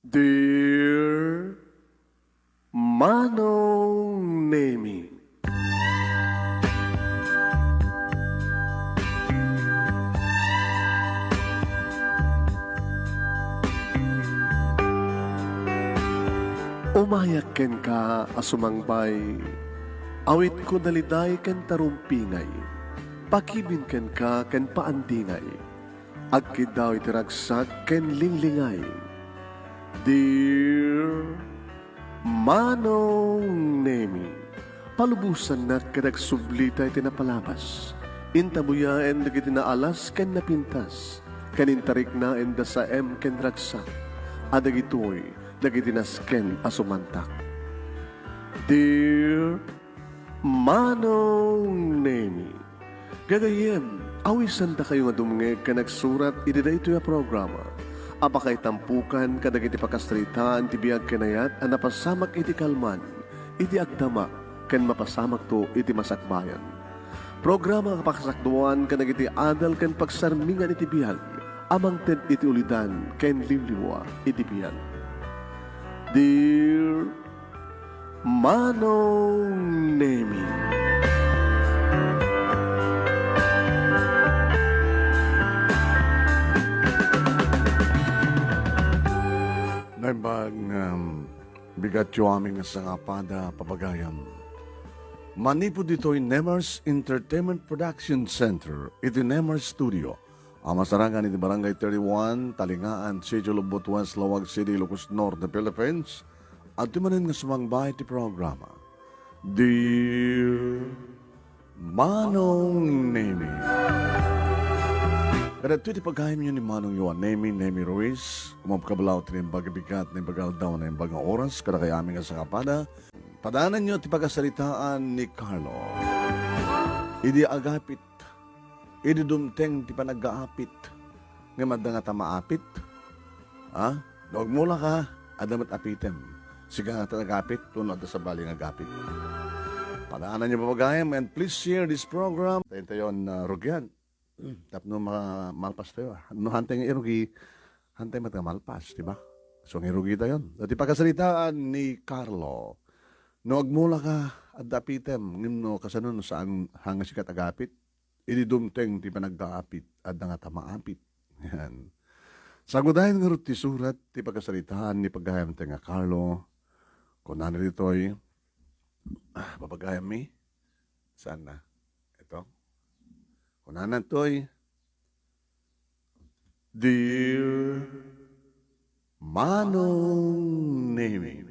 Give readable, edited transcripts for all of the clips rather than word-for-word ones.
Dear Manong Nemi, umayak ken ka asumangbay, awit ko daliday ken tarumpingay, pakibin ken ka ken paandingay, agkid daw itiragsak ken linglingay. Dear Manong Nemi, palubusan na kadag sublita iti napalabas. Intabuya en dagiti naalas ken napintas. Kanintarik na en da sa ken ragsak. Adagitoy dagiti nasken asumantak. Dear Manong Nemi, gagayem, awisan da kayo nga dumnge ka nagsurat iti daytoy a programa. Apakay tampukan kadag iti pakastritaan ti biag kenayat a napasamak iti kalman, iti agdama, ken mapasamak to iti masakbayan. Programa kapakasakduan kadag iti adal ken pagsarmingan iti biag, amang ted iti ulidan ken liwliwa iti biag. Dear Manong Nemi, Naibag bigat yu aming sa kapada papagayam. Manipod dito'y Nemers Entertainment Production Center, iti Nemers Studio. Ang masarangan iti Barangay 31, Talingaan, Sitio Lubot West, Lawag City, Ilocos Norte, Philippines. At timanin nga sumangbay iti programa. Dear Manong Nemi. Kada iti pagkahim nyo ni Manong Yuan, Nemi Ruiz, umapkabalaw iti ng bagabigat ng bagaldaw na yung bagang oras, kada kaya aming sa kapada. Padanan nyo iti pagkasalitaan ni Carlo. Idi agapit, idi dumteng ti panag-aapit, nga madang nga maapit. Ha? Huwag mula ka, adamat apitem. Siga nga tanagapit, tunod sa bali nga agapit. Padanan nyo papagayam, and please share this program. Tayon Rugyan. Tapno malpas tayo. No hantay nga irugi, hantay mata malpas, di ba? So nga irugi tayo. Dati pagkasalitaan ni Carlo, no agmula ka at dapitem, ngimno kasanon saan hanga sikat agapit, ididumteng ti panagdaapit at nga tamaapit. Yan. Sagudahin nga ti surat, ti pagkasalitaan ni paggayam nga Carlo, kung nana dito'y, papagayam mi, saan na? Ito. Kunanan to'y, Dear Manong Nemi.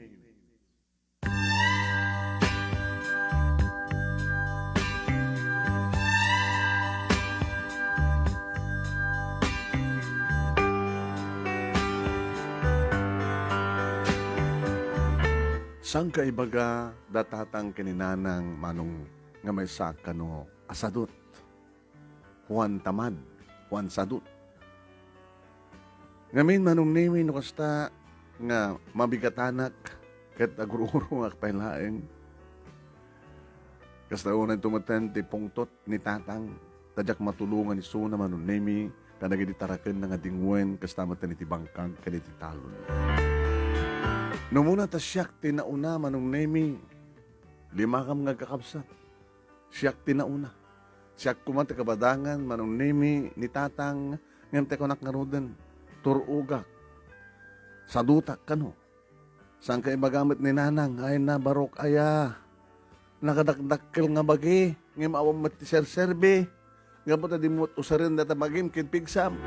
Sang kaibaga datatang kininanang manong nga may sakano asadot. Juan Tamad, Juan Sadut. Ngamin Manong Nemi no kasta nga mabigatanak ket agururo nga pailaeng. Kasta unay tumaten ti pungtot ni tatang tadyak matulungan ni Suna Manong Nemi kanagi ditaraken nga dingwen kasta matan iti bangkag ken iti talon. No muna ta siyak tinauna Manong Nemi 5 kam nga kakabsat. Siyak tinauna. Siya kumanta kabadangan, Manong Nemi, ni tatang, ngayon te konak nga roden, turugak, sadutak kano. Saan kayo magamit ni nanang, ay na barok aya, nakadakdakkel nga bagi, ngayon awam mati serserbe, nga po ta di mo usarin na tamagim kinpigsam.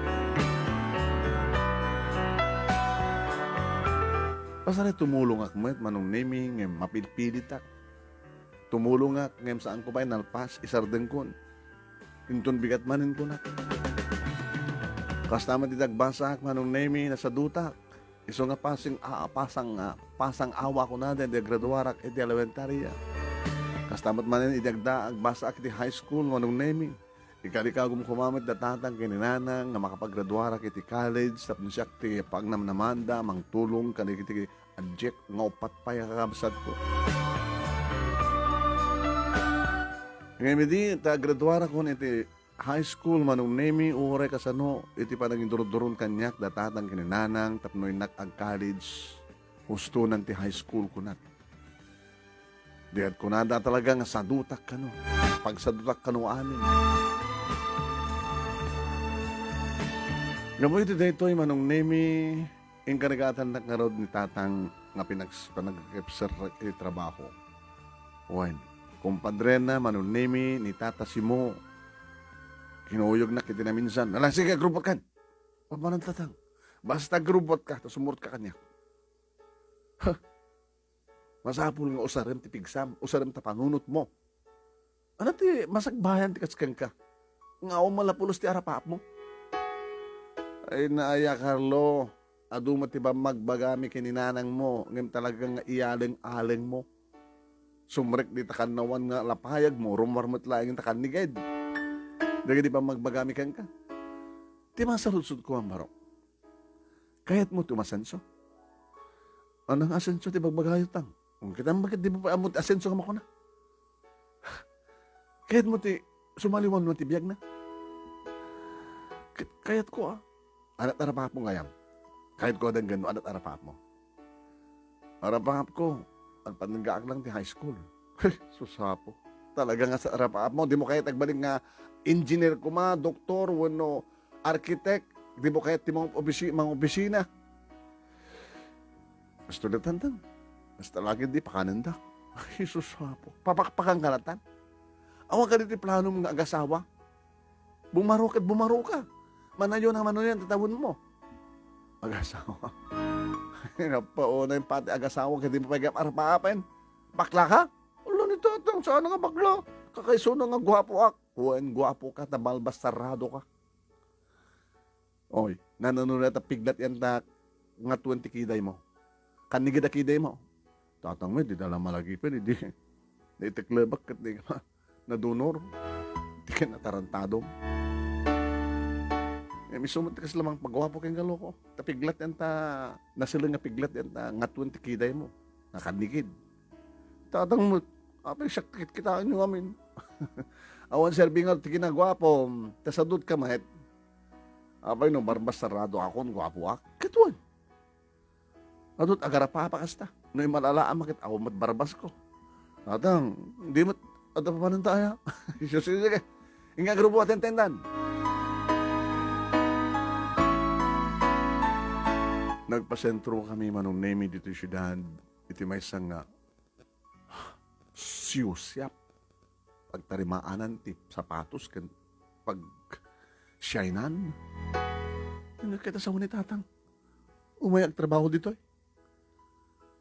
Pasari tumulong ak mo, Manong Nemi, ngayon mapilpilitak. Tumulong ak, ngayon saan ko ba nalpas, isarden kon. Intun bigat manin ko na. Kastaman ditagbasak Manong Nemi na sa dutak. Iso nga pasang awa ko na din, graduarak iti elementarya. Kastamat manin idagda agbasak iti high school Manong Nemi. Ikalikagum kumamit datatang kininanang nga makapaggraduarak iti college tapno siya ti pagnamnamanda mang tulong kaniti adject nga upat pa kakabsat ko. Ngayon di, graduara ko iti high school manong nemi ure kasano iti pa naging durod-duron kanyak datatang kininanang tapno inak ag college husto nanti high school kunat. Diyan kunada talaga nga sadutak kano. Pag sadutak kano amin. Ngamoy iti daytoy manong nemi in kanagatan na nga ni tatang nga panag-epser trabaho. Wen, kumpadre na manong nemi ni tata si mo kinuyog na kiti na minsan. Alang, sige, grupot kan. Pamanang tatang. Basta grupot ka, tapos sumurot ka kanya. Huh. Masapul nga usarem ti pigsam, usarem ta panunot mo. Ano ti masagbayan ti katskan ka? Nga malapulos ti arapap mo. Ay naaya, Carlo. Adu mo ti ba magbagami kininanang mo. Ngem talagang iyaleng-aleng mo. Sumrek di takanawan nga lapayag mo, rumarmat laing takanigid. Dagi di pa magbagami kang ka. Di masaludsud ko ang baro. Kahit mo tumasenso. Anong asenso ti bagbagayot tang? Kung kita bakit di mo pa amot asenso ka mo na? Kahit mo ti sumaliwan mo ti biyag na. Kahit ko Adat arapap mo ngayam. Kahit ko adang gano, adat arapap mo. Arapap ko, ang pananggaak lang ti high school. Susapo. Talaga nga sa arapap mo, di mo kahit agbalik nga engineer ko doktor, wano, architect, di mo kahit mga opisina. Gusto na tandang. Basta lagi di pakananda. Ay, susapo. Papakpakang kalatan. Awang ka dito plano mong agasawa. Bumaro ka. Manayo na yan, tatawin mo. Agasawa. Napauna yung pati agasawa, kaya di mo pagkap arapapin. Bakla ka? Ulo nito, saan nga bakla? Kakaiso na nga gwapo ak. Huwag gwapo ka, tabalbas sarado ka. Oy, nananunat at piglat yan na nga 20 kiday mo. Kanigid kiday mo. Tatang mo, di dala malagi pa, di itiklebak kat di ka nadunor. Di ka natarantado. May sumot kasi lamang pagwapo kang galoko. Tapiglat yan nasilang nga piglat yan nga 20 kiday mo. Nakanigid. Tatang mo, apay sakit kitaan nyo amin. Awan serving out, tikinagwapo, tasadot ka mahit. Apay no, barbas sarado ako, gwapo ak. Katuan. Adot, agarapa pa kasta. No, malalaan makit, ako matbarbas ko. Tatang, hindi mo, ada pa panan tayo. Sige, inga grupo atin tendan. Nagpasentro kami manong nemi dito yung syudad. Iti may isang siyusyap. Pagtarimaanan ti sapatos kan pag syanan. Nakita sa ni tatang. Umayag trabaho dito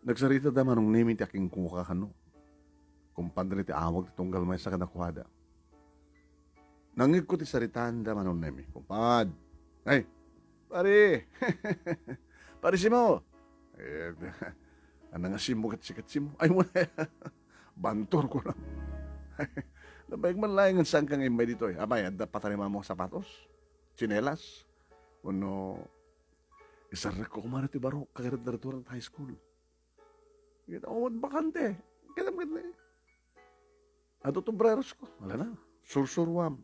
Nagsarita da manong nemi ti aking kuka kano. Kumpadre ti awag ti tunggal may sa kanakwada. Nangig ko ti saritaan da manong nemi. Kumpad. Ay, pare. Pare si mo. Ano nga si mo sikat si mo. Ay mo na. Bantor ko lang. Nabayag man lang ang saan kang imay dito Abay, patarima mo sapatos. Chinelas. Uno, isarek ko kumara ti baro. Kagirad na rito ng high school. Kita umad bakante. Kita maganda Ato tumbreros ko. Wala na. Sursurwam.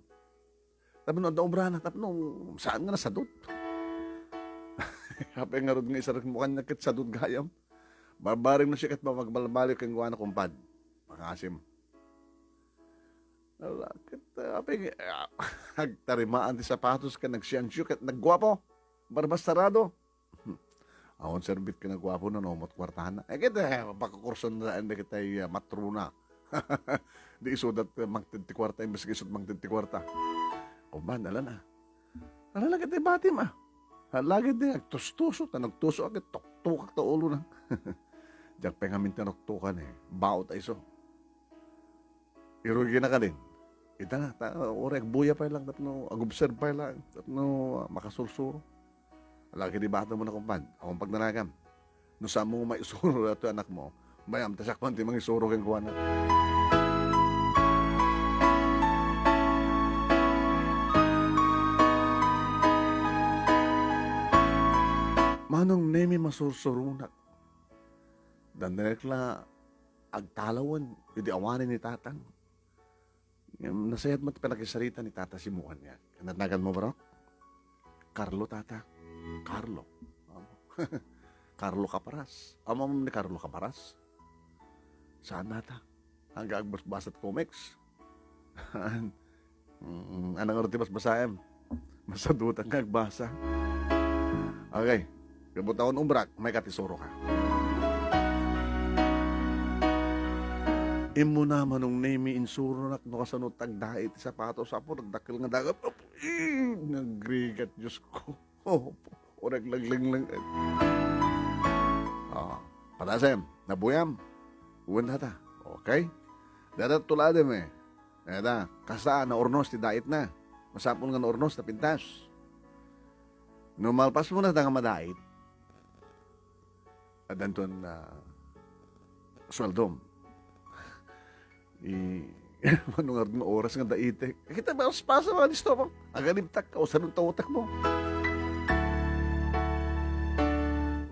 Tapos no, obrana. Tapos no, saan nga nasadot? Kapag nga rin nga isarek mo kanya kit sadot gayam. Barbaring na siya kat magbalbalik kang guwana kumpad. Makasim. Kapag nagtarimaan ti sapatos ka, nagsiyansyo kat naggwapo. Barbas sarado. Awon serbit ka nagwapo na nomot kwartahan na. Kita, pakakurson na anda kita matruna. Di isudat magtinti kwarta, imbes isut magtinti kwarta. Kumpad, ala na kita batim Lagi din, nagtustuso, nagtuso agad, tuktukak ta ulo na. Diyak pa ngamin tinuktukan baot ay iso. Irugi na ka din. Ita na, orek buya pa lang, tapno, ag-observe pa lang, tapno, makasursuro. Lagi di bata mo na kumpad, akong pagnanagam. No sa mo may isuro ato anak mo, bayam, tasak man, timang isuro kang kuha na. Manong nemi masursurunak. Dan direkla agtalawan, hindi awanin ni tatang. Nasayat mo iti panakisarita ni tata simuan niya. Kanatnagan mo bro? Carlo tata. Carlo. Amo. Carlo Caparas. Amo mo ni Carlo Caparas? Saan nata? Hanggang basat comics. Anong oras ti basbasaem? Masadutang kagbasa. Okay. Kabutahon umbrak, may katisoro ka. Imo na manong name insuro nak no kasano tagdait sa pato sa po nagdakil nga dagat. Nagrigat Diyos ko. Oh, orag lang. Padasem, nabuyam. Uwan nata. Okay? Dadat tuladem eh. Eta, kasa na ornos ti dait na. Masapon nga na ornos na pintas. Numalpas mo na nga madait. Adanton na sweldom. Manong oras nga daite. Kita ba pasa mga listo mo? Aganibtak ka o sanong tautak mo.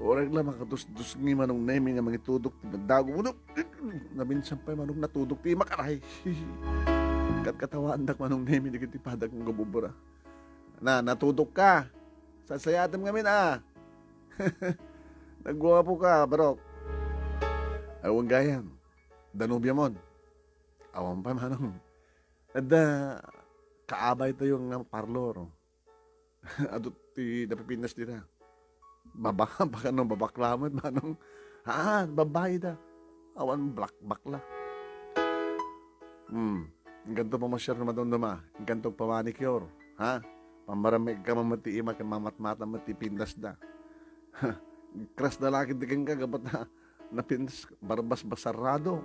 Orag lang makatus-dus ng manong nemi nga mga tudok. Dago mo naminsan pa manong natudok ti makaray. Katkatawaan dak manong nemi di kiti padag ng gububura. Natudok ka. Sasayatam kami na. Nagwapo ka, barok. Awang gayam. Danubya mon. Awang pa manong. Ada kaabay tayo ng parlor. Adot ti napipinas dira. Baka nung babaklamat manong. Babae da. Awan bakla. Ganto pa masyar na madondoma. Ganto pa manicure. Pamaramig ka mamati ima kan mamatmata mati pindas da. Kras na laki dikin ka gabat na pindas barbas basarado.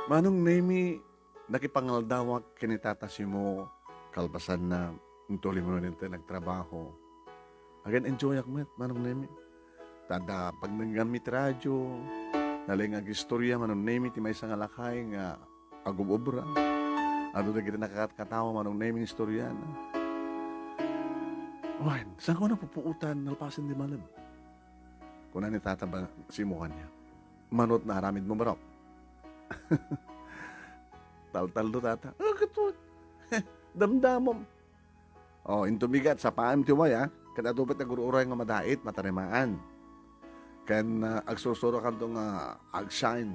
Manong nemi nakipangaldawak kinitatasin mo kalbasan na tuloy mo rin tayo nagtrabaho. Again, enjoy akmet, manong nemi. Tada pag nanggamit radyo, naling istorya manong nemi ti may isang alakay nga agubobra. Ano na kita nakakatawa manong nemi istorya na. Wan, saan ko na pupuutan nalpasin di malam? Kuna ni tata ba simuhan niya? Manot na haramid mo barok. Tal-tal do tata. Katun. Damdamom. Intubigat sa paam tiwaya. Kan atupit na guruuray nga madait, matarimaan. Kan agsusuro kan itong ag-shine.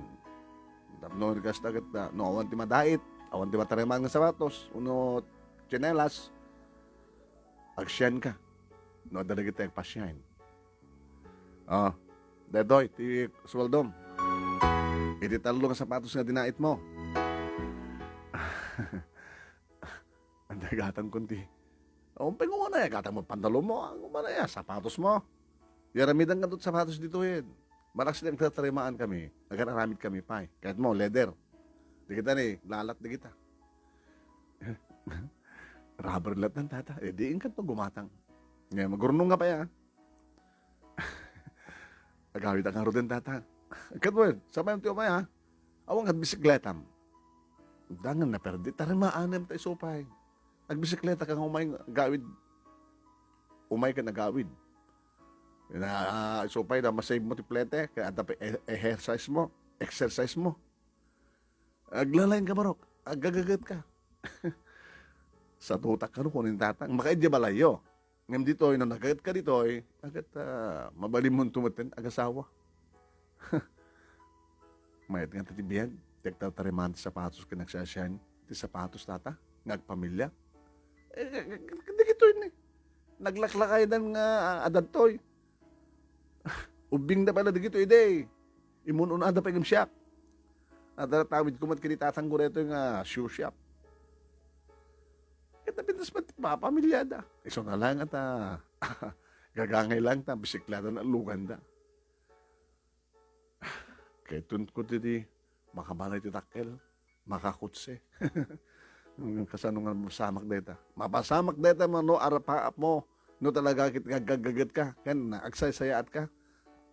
No, rikas na kita. No, awan ti madait. Awan ti matarimaan nga sapatos. Uno, chinelas. Ag-shine ka. No, dala kita yung pa-shine. Dedoy, ti swaldom. Ititalo nga sapatos nga dinait mo. Ang dagatan kunti. Umpay mo na katang mo pantalo mo. Ang umana sapatos mo. Yaramidan ka doon sapatos dito yun. Marak silang tatarimaan kami. Nagkanaramid kami pa eh. Kahit mo, leather. Di kita ni, lalat di kita. Rubber lat ng tata. Diin ka to gumatang. Ngayon, magurnong nga pa yan. Agawit ang haro din tata. Katwin, sabay yung tiyo pa yan. Awang at bisikletam. Dangan na perdi. Tarimaanem tayo supay. Nagbisikleta kang gawid. Umay ka na gawid. Supay na masave mo ti plete. Kaya exercise mo. Aglalain ka barok. Agagagat ka. Sa tutak ka no, kunin tatang. Makaidya balayo. Ngam dito, nung nagagat ka dito, agad mabalim mong tumatin, agasawa. Mayat nga tatibiyag. Tagtatariman ti sapatos ka nagsasyan. Ti sapatos tata. Ngagpamilya. Dikito yun eh. Naglaklakay dan nga adantoy. Ubing na pala dikito ide. Imunun ada pa yung shop. Nadatawid kumat kinitatang ko reto yung shoe shop. Kita pintas pa pamilyada. Iso na lang at gagangay lang ta. Bisiklada na luganda. Kaya tunt ko didi. Makabalay ti takkel. Makakutse. Kasano nga masamak deta. Mapasamak deta mo, no, arapaap mo. No talaga gagagat ka. Kan agsayaat ka.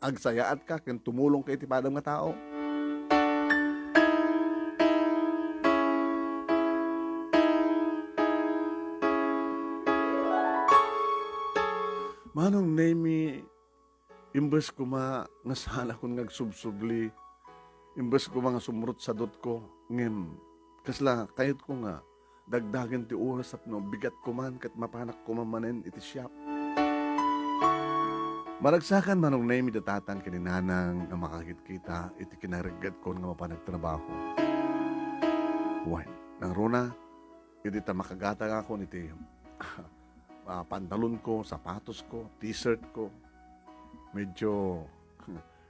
Agsayaat ka. Kan tumulong kay tipadang nga tao. Manong nemi, imbes ko nasala kong nagsubsubli, Imbes ko mga sumurot sa dot ko, ngem, kasla, kayot ko nga, dagdagan ti oras at no, bigat ko man, kat mapanak ko mamanen iti siyap. Maragsakan manong na imi datatan kininanang nga makakit kita, iti kinarigad ko nga mapanagtrabaho. Wan, nang runa, iti ta makagata nga ako niti pantalon ko, sapatos ko, t-shirt ko. Medyo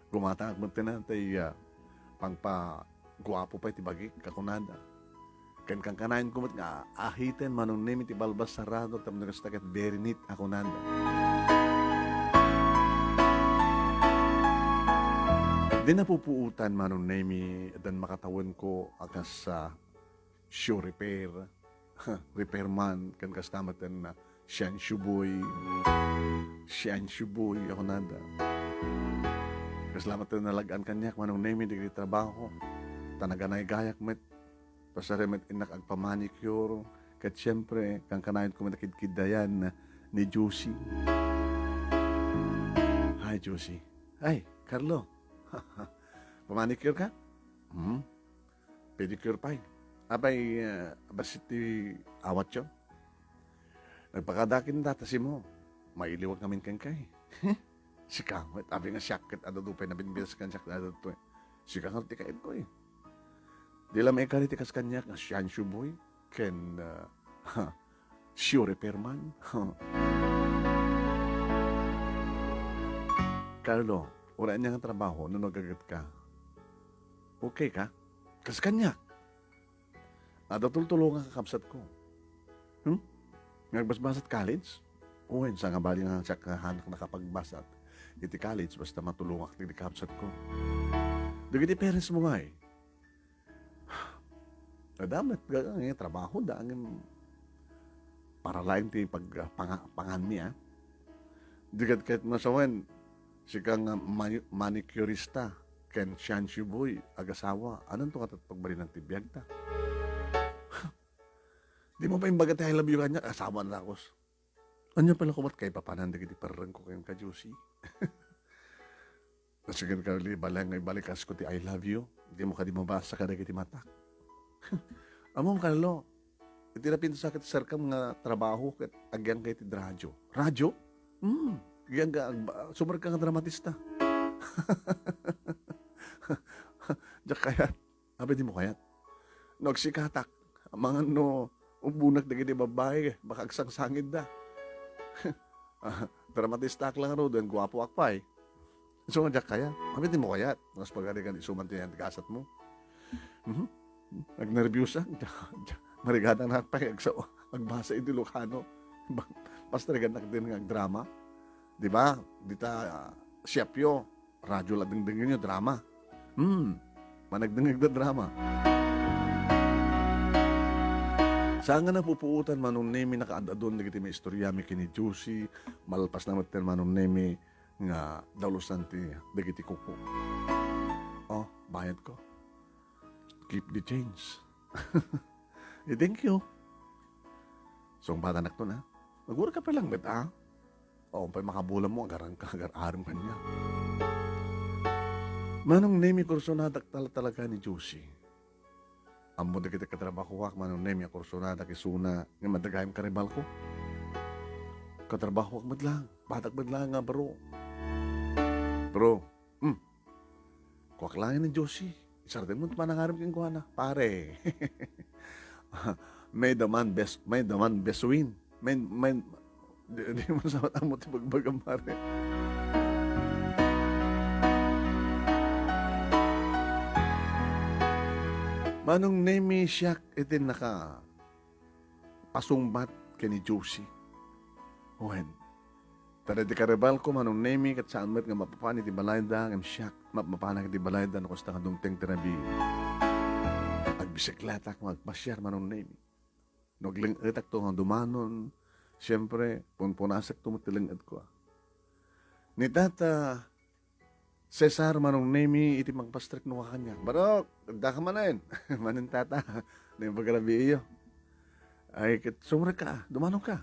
gumatang agmuntinan tayo pangpa guwapo pa iti bagi kakunada. Ken kang kanayon kumot nga ahiten manong nemi ti balbas sarado tam nagastaket very neat ako nanda. Di napupuutan manong nemi dan makatawan ko akas sa shoe repair, repairman kan kastamatan na siyan shuboy ako nanda. Kasalamat na nalagaan kanyak manong nemi di trabaho. Tanaganay gayak met pasaremet inak agpamanicure kat siyempre kang kanayon ko manakidkidayan ni Josie. Hi Josie. Ay, Carlo. Pamanicure ka? Pedicure pa. Abay, basiti awat yun. Nagpakadakin datasi mo. Mailiwag namin kang kay. Si Kamot, abi nga siyakit adadupay na binbilas kan siyak na adadupay. Si Kamot, ti kain ko eh. Di lang may kalitikas kanya nga siyan boy, ken sure repairman. Carlo, wala niya nga trabaho, nung nagagat ka. Okay ka? Kas kanya. Adatultulungan ka kapsat ko. Nagbasbasat college? Uwin, sa nga bali nga siya kahanak nakapagbasat. Iti college, basta matulungak ni kapsat ko. Dagiti parents mo nga eh. Nadamat, gagawin trabaho, dangin para lain ti pangan niya. Digat kahit masawan, si kang manicurista, ken siyan boy, agasawa, anong to katat pagbali ng tibiyag ta? Di mo pa yung bagat I love you kanya, asawa na akos. Anya pala kumat kay papanan dagiti parang ko kayong ka-juicy. Nasigan ka li balang ngay balikas ko ti I love you. Di mo ka di mabasa ka dagiti matak. Amom Carlo, iti na pinto sa sarkam nga trabaho ket agyang kay ti radyo. Radyo? Agyang ka sumar ka nga dramatista. Diyak kayat. Abi di mo kayat. Nagsikatak. Mga no, umbunak dagiti babae, baka agsangsangid da. Dramatista ak lang ro, doon guwapo akpay. So nga diyak kaya. Abi di mo kayat. Mas pagari ka ni sumanti yan tigasat mo. Nagnervyusa. Marigatan na akpay. Agbasa iti Ilocano. Pastrigan na din ng drama. Di ba? Dita siyapyo. Radyo la dingdingin nyo, drama. Managdingig na drama. Saan nga napupuutan manong nemi nakaandadon nagiti may istorya mi kini Josie, malpas na mater manong nemi nga dalusan ti dagiti kuko. Oh, bayad ko. Keep the change. Thank you. So, ang bata nakto na. Magura ka pa lang, bet ah. O, pa'y makabulan mo, agarang ka, agar-aram kanya. Manong nemi kursonadak talaga ni Josie. Amo da kita katrabaho wak manong nemi kursunada kisuna nga madagayam karibal ko. Katrabaho wak madlang, batak madlang nga bro. Bro, kuwak lang ni Josie. Isartin mo panangarap kong kuha na. Pare. May the man best win. Di mo sa mata mo tibagbagang pare. Manong nemi siyak itin naka pasungbat kani Josie. Owen. Tada di karibal ko manong nemi kat saan met nga mapapani ti balayda ngam siyak mapapana ti balayda no kosta nga dumteng tirabi. Agbisikleta ko magpasyar manong nemi. Nogling etak to nga dumanon. Siyempre, punpunasak tumutiling ko. Ni tata Cesar manong nemi iti magpastrik no kanya. Barok, da ka manen. Manin tata. Na yung pagkarabi iyo. Ay, sumre ka. Dumanong ka.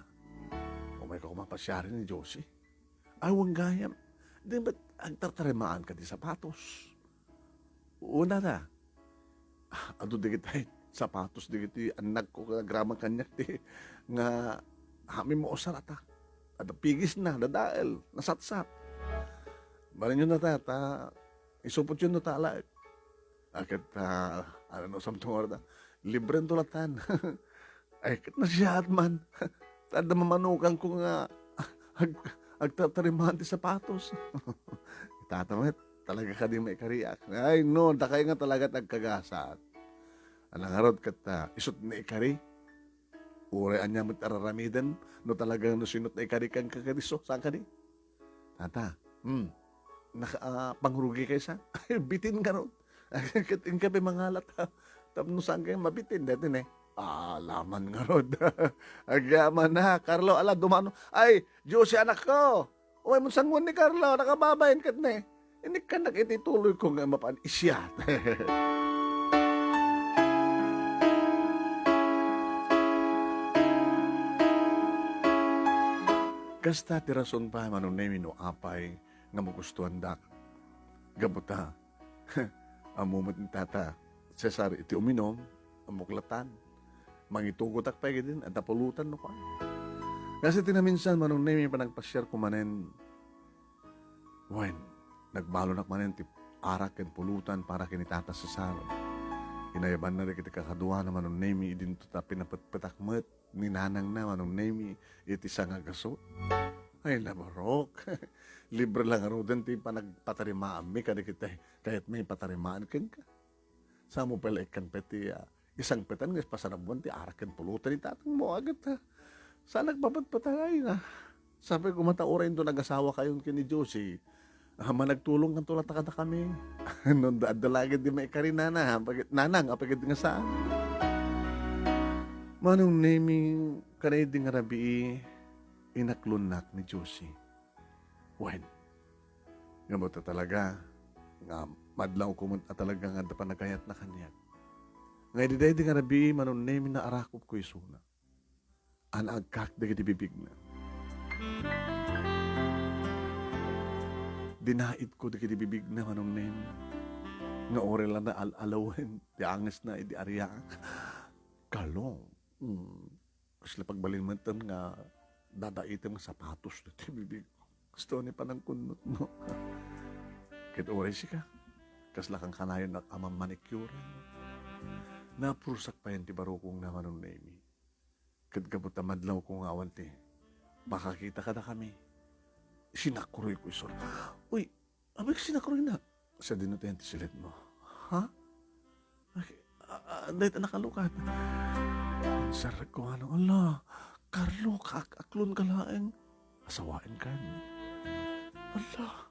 O may kumapasyari ni Josie. Ay, wang gayam. Di ba't agtartarimaan ka di sapatos? Una na, ado di kita sapatos di kita anak ko grama kanyak ti nga hami mo usarata. Ada pigis na, dadael, nasatsat. Barin yun na ta, isupot yun na tala. Akit, ano no, samtong orda, libre tulatan. Ay, kat na siya man. Tada mamanukan ko nga, ag, agtatarimahan ti sapatos. Itatamit, talaga ka di may kariak. Ay, no, dakay nga talaga tagkagasat. Alang harod kat, isot na ikari. Ure anya mo tararamidan, no talagang no sinot na ikari kang kakariso, saan ka di? Tata, pangrugi kayo sa? Bitin ka ron. Kating ka mangalat ha. Tapos saan kayo mabitin? Dati ne. Laman nga ron. Agyaman na. Carlo, ala, dumano. Ay, Diyos, anak ko. Uy, mo sangon ni Carlo. Nakababayan ka na eh. Hindi ka nag-itituloy ko nga mapaan. Isyat. Kasta ti rason pa manong nemi no apay nga magustuhan dak. Gabuta. Amumot ni tata. Cesar iti uminom. Amuklatan. Mangitugot ak pagi din. At napulutan no pa. Kasi tinaminsan manong nemi pa nagpasyar kumanen. Wen. Nagbalo nak manen ti arak ken pulutan para kinitata sa saro. Inayaban na rin kita kakaduwa na manong nemi idin to ta pinapatpatakmet. Ninanang na manong nemi iti sangagasot. Ay labarok. Libre lang aro din ti panagpatarimaan mi kada kita kahit may patarimaan ken ka. Sa mo pala ikan peti isang petan nga pasarabuan ti araken pulutan itatang mo agad ha. Saan nagpapatpatay na? Sabi ko mataurin to nag-asawa kayon kini Josie. Managtulong kan tulad na kami. Nung dalagid di may karinana. Nanang apagid nga saan. Manong naming kanay di nga rabi inaklunak ni Josie. Wen, nga mo talaga, nga madlaw ko at talaga nga dapat nagayat na kanya. Nga di nga rabi manong naming na arakop ko isuna. Anagkak di bibig na. Dinait ko di bibig na manong naming. Nga ore lang na alawin, di anges na, di ariya. Kalong. Kasi pagbalin mo ito nga dadaitin ng sapatos na tibibig. Gusto ni pa ng kunot mo. Kit oray siya ka. Kasla kang kanayon na amang manicure. Napursak pa yan ti barukong naman ng nemi. Kit kabut na madlaw kong awan ti. Baka kita ka na kami. Sinakuroy ko isor. Uy, abig sinakuroy na. Sa dinutayan ti silit mo. Ha? Dahil nakalukat. Sarap ko ano, ala, Carlo, aklon ka laeng. Asawain ka. Ala,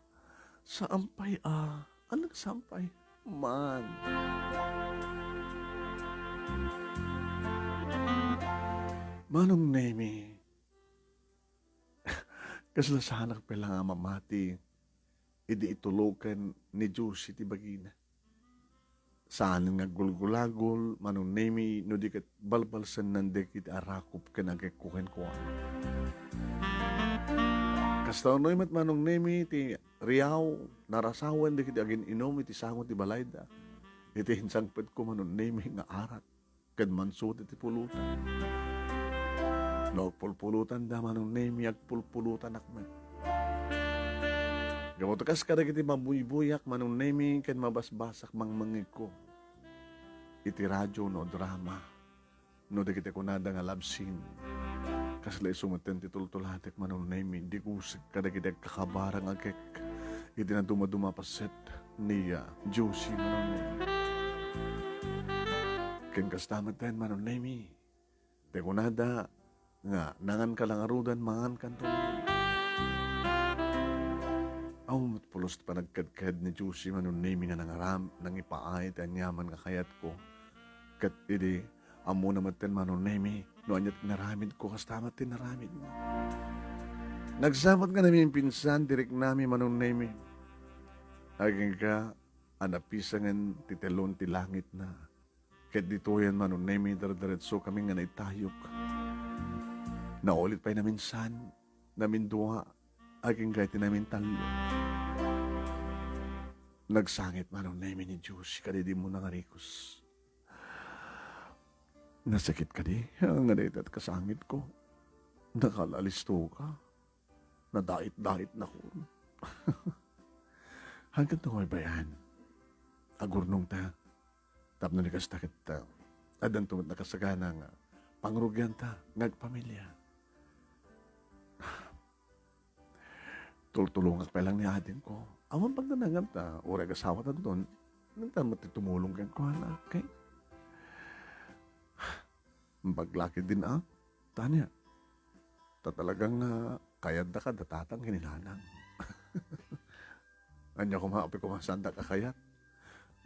saampay anong sampay? Man. Manong nemi. Kaslasanak pa lang mamati. Idi itulokan ni Josie ti bagina. Saan nga gulgulagol, manong nemi, no di kat balbalsan nandekit arakop ka nagkikuhin ko. Kastaw no imat manong nemi, ti riyaw, narasawan di kiti agin inom, iti sangot ti balayda. Iti hinsangpet ko manong nemi nga arak, kad mansot iti pulutan. No, pulpulutan da manong nemi, agpulpulutan akmet. Gamoto kas kada kiti mabuy-buyak manong nemi ken mabasbasak mangmangig ko. Iti radyo no drama. No di kiti kunada nga love scene. Kasla isumeten ti tultulatek manong nemi di kusig kada kiti kakabarang agkek. Iti na dumadumapaset niya Josie manong nemi. Ken kastameten manong nemi. Ti kunada nga nangan ka lang arudan mangan kantunan. Aw, pulos pa nagkadkad ni Josie manong nemi nga nangaram, nang ipaay, tanyaman nga kayat ko. Kat idi, amo naman ten manong nemi, no anyat naramid ko, kastamat tin naramid mo. Nagsamot nga namin pinsan, direk nami manong nemi. Aging ka, anapisangan titelon ti langit na. Kat dito yan manong nemi, daradaretso kami nga naitayok. Naulit pa'y namin san, namin duwa, aging kahit namin talo. Nagsangit manong nemi ni Diyos, kadidi mo na nga rikos. Nasakit ka di, ang ganit at kasangit ko. Nakalalisto ka. Nadait-dait na ko. Hanggang tungoy bayan. Agurnong ta. Tapno ni kastakit ta. Adan tumot na kasagana nga. Pangrugyan ta. Nagpamilya. Tultulungak pa lang ni atin ko. Awan pag nanangam ta. Urag asawa ta doon. Nagtamot tumulong kan ko na. Okay? Baglaki din Tanya. Ta talagang kayad na ka datatang hininanang. Anya ko maapi ko masanda ka kayat.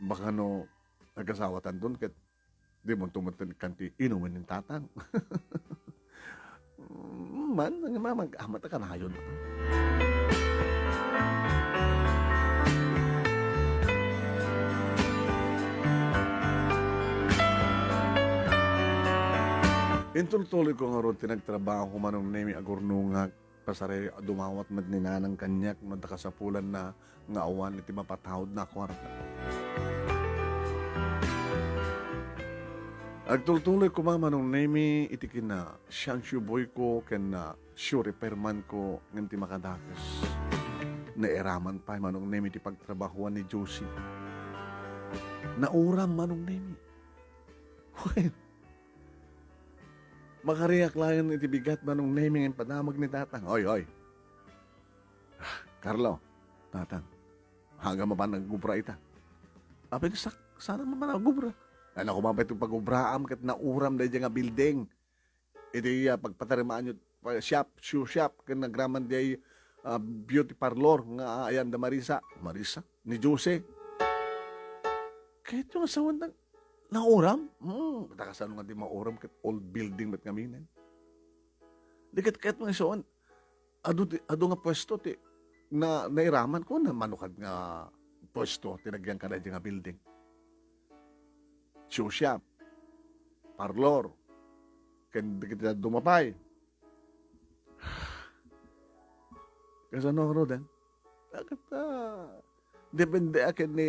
Baka no, nag-asawatan doon kat di mo tumutin kanti inumin ng tatang. Man, mag-amat ka na yun. Intultuloy ko nga ron, tinagtrabaho ko manong nemi agurnungag, pasare dumawat mad ni nanang kanyak, madakasapulan na nga awan, iti mapatawad na kwarta. Agtultuloy ko manong nemi, itikin na siyang syuboy ko, ken na sure repairman ko, ng ti makadakos. Naeraman pa manong nemi ti pagtrabahuan ni Josie. Nauram manong nemi. Well, makariyak lang iti bigat manong naming ang padamag ni tatang. Oy. Carlo, tatang, hanggang mapan nagubra ita. Apay sana mapan nagubra. Ano ko mapay itong pagubraam kat nauram na nga building. Iti pagpatarimaan nyo, shoe shop, kan nagraman di beauty parlor, nga ayan da Marisa, ni Jose. Kahit yung asawan ng nauram? Katakasan nga di mauram kat old building mat kaminan. Di kahit mga isoon, ado nga pwesto ti, na nairaman ko na manukad nga pwesto, tinagyan ka na nga building. Shoe shop, parlor, kan kita dumapay. Kasi ano ako din? Depende akin ni